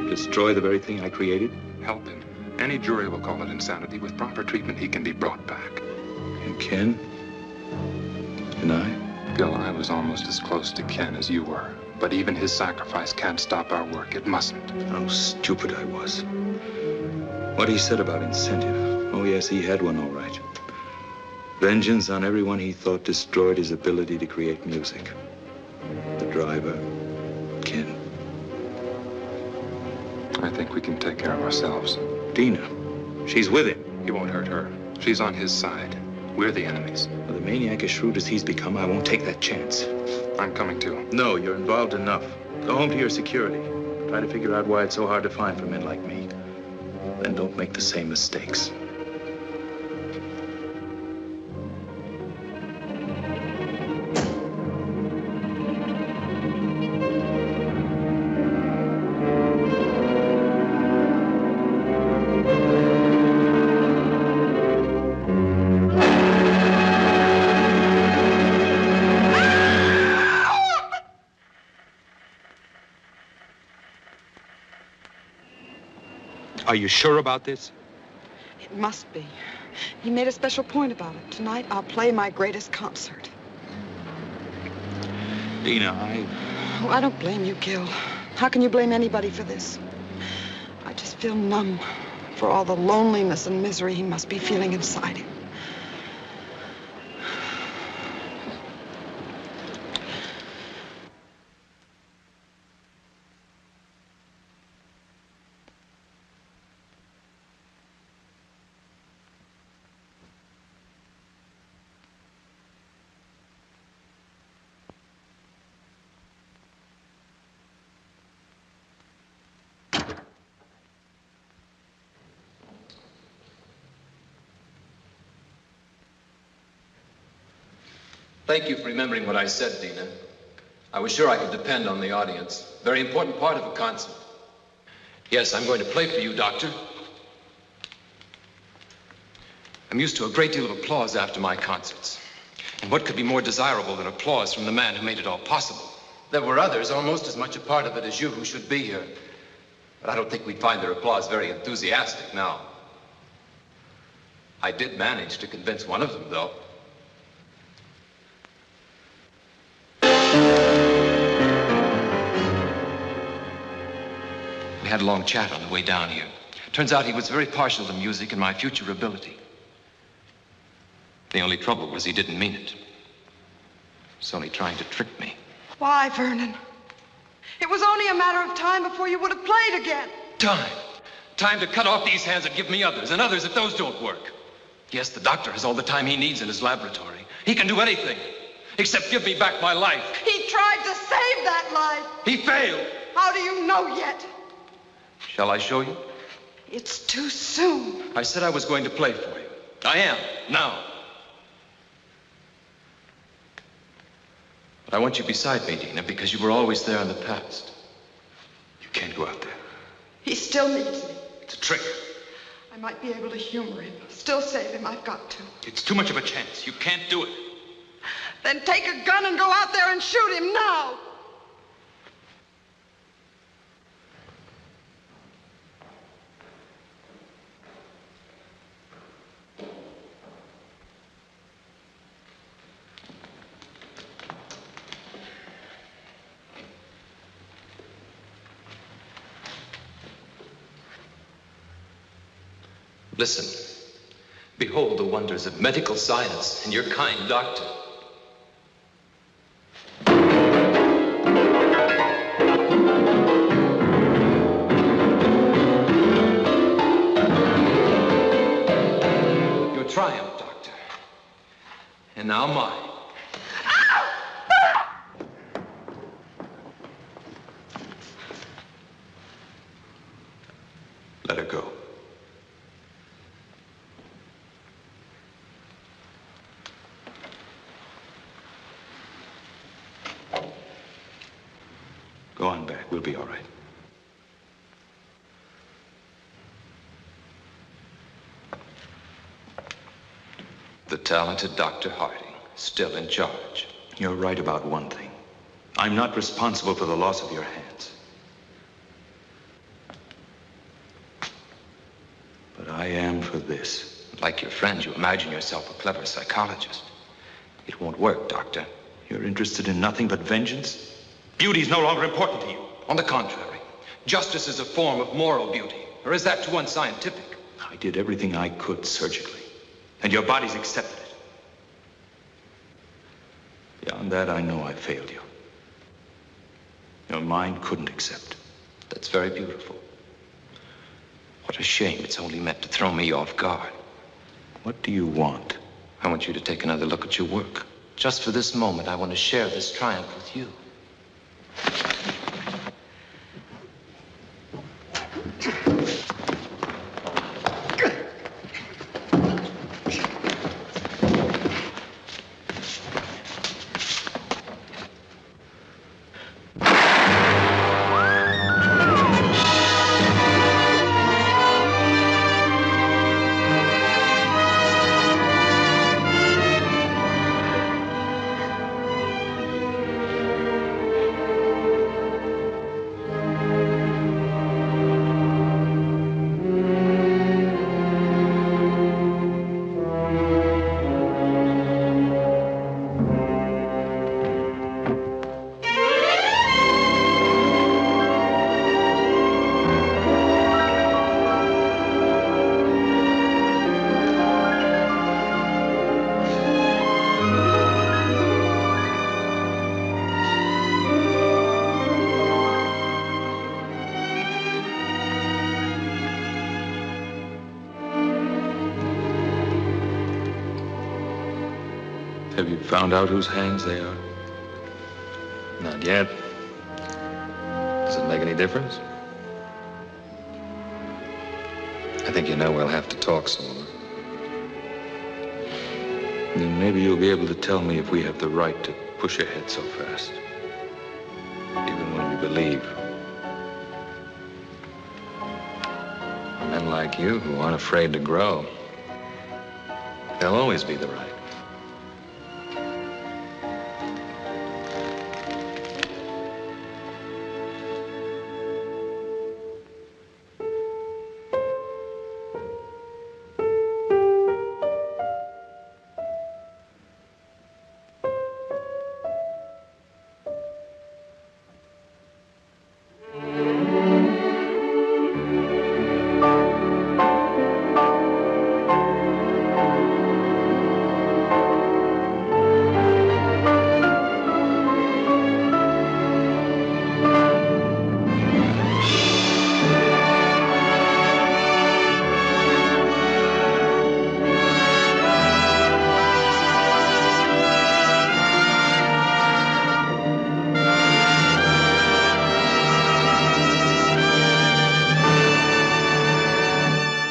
Destroy the very thing I created? Help him. Any jury will call it insanity. With proper treatment, he can be brought back. And Ken? And I? Gil, I was almost as close to Ken as you were. But even his sacrifice can't stop our work. It mustn't. How stupid I was. What he said about incentive. Oh, yes, he had one, all right. Vengeance on everyone he thought destroyed his ability to create music. The driver, Ken. I think we can take care of ourselves. Dina, she's with him. He won't hurt her. She's on his side. We're the enemies. Well, the maniac as shrewd as he's become, I won't take that chance. I'm coming too. No, you're involved enough. Go home to your security. Try to figure out why it's so hard to find for men like me. Then don't make the same mistakes. Are you sure about this? It must be. He made a special point about it. Tonight, I'll play my greatest concert. Dina, Oh, I don't blame you, Gil. How can you blame anybody for this? I just feel numb for all the loneliness and misery he must be feeling inside him. Thank you for remembering what I said, Dina. I was sure I could depend on the audience. Very important part of a concert. Yes, I'm going to play for you, Doctor. I'm used to a great deal of applause after my concerts. And what could be more desirable than applause from the man who made it all possible? There were others, almost as much a part of it as you, who should be here. But I don't think we'd find their applause very enthusiastic now. I did manage to convince one of them, though. We had a long chat on the way down here. Turns out he was very partial to music and my future ability. The only trouble was he didn't mean it. He was only trying to trick me. Why, Vernon? It was only a matter of time before you would have played again. Time. Time to cut off these hands and give me others, and others if those don't work. Yes, the doctor has all the time he needs in his laboratory. He can do anything, except give me back my life. He tried to save that life. He failed. How do you know yet? Shall I show you? It's too soon. I said I was going to play for you. I am, now. But I want you beside me, Dina, because you were always there in the past. You can't go out there. He still needs me. It's a trick. I might be able to humor him, still save him. I've got to. It's too much of a chance. You can't do it. Then take a gun and go out there and shoot him now. Listen. Behold the wonders of medical science and your kind doctor. Your triumph, doctor. And now mine. Let her go. Go on back. We'll be all right. The talented Dr. Harding, still in charge. You're right about one thing. I'm not responsible for the loss of your hands. But I am for this. Like your friend, you imagine yourself a clever psychologist. It won't work, Doctor. You're interested in nothing but vengeance? Beauty's no longer important to you. On the contrary, justice is a form of moral beauty. Or is that too unscientific? I did everything I could surgically, and your body's accepted it. Beyond that, I know I failed you. Your mind couldn't accept. That's very beautiful. What a shame. It's only meant to throw me off guard. What do you want? I want you to take another look at your work. Just for this moment, I want to share this triumph with you. Have you found out whose hands they are? Not yet. Does it make any difference? I think you know we'll have to talk some more. Then maybe you'll be able to tell me if we have the right to push ahead so fast. Even when we believe. Men like you who aren't afraid to grow, they'll always be the right.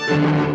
Thank you.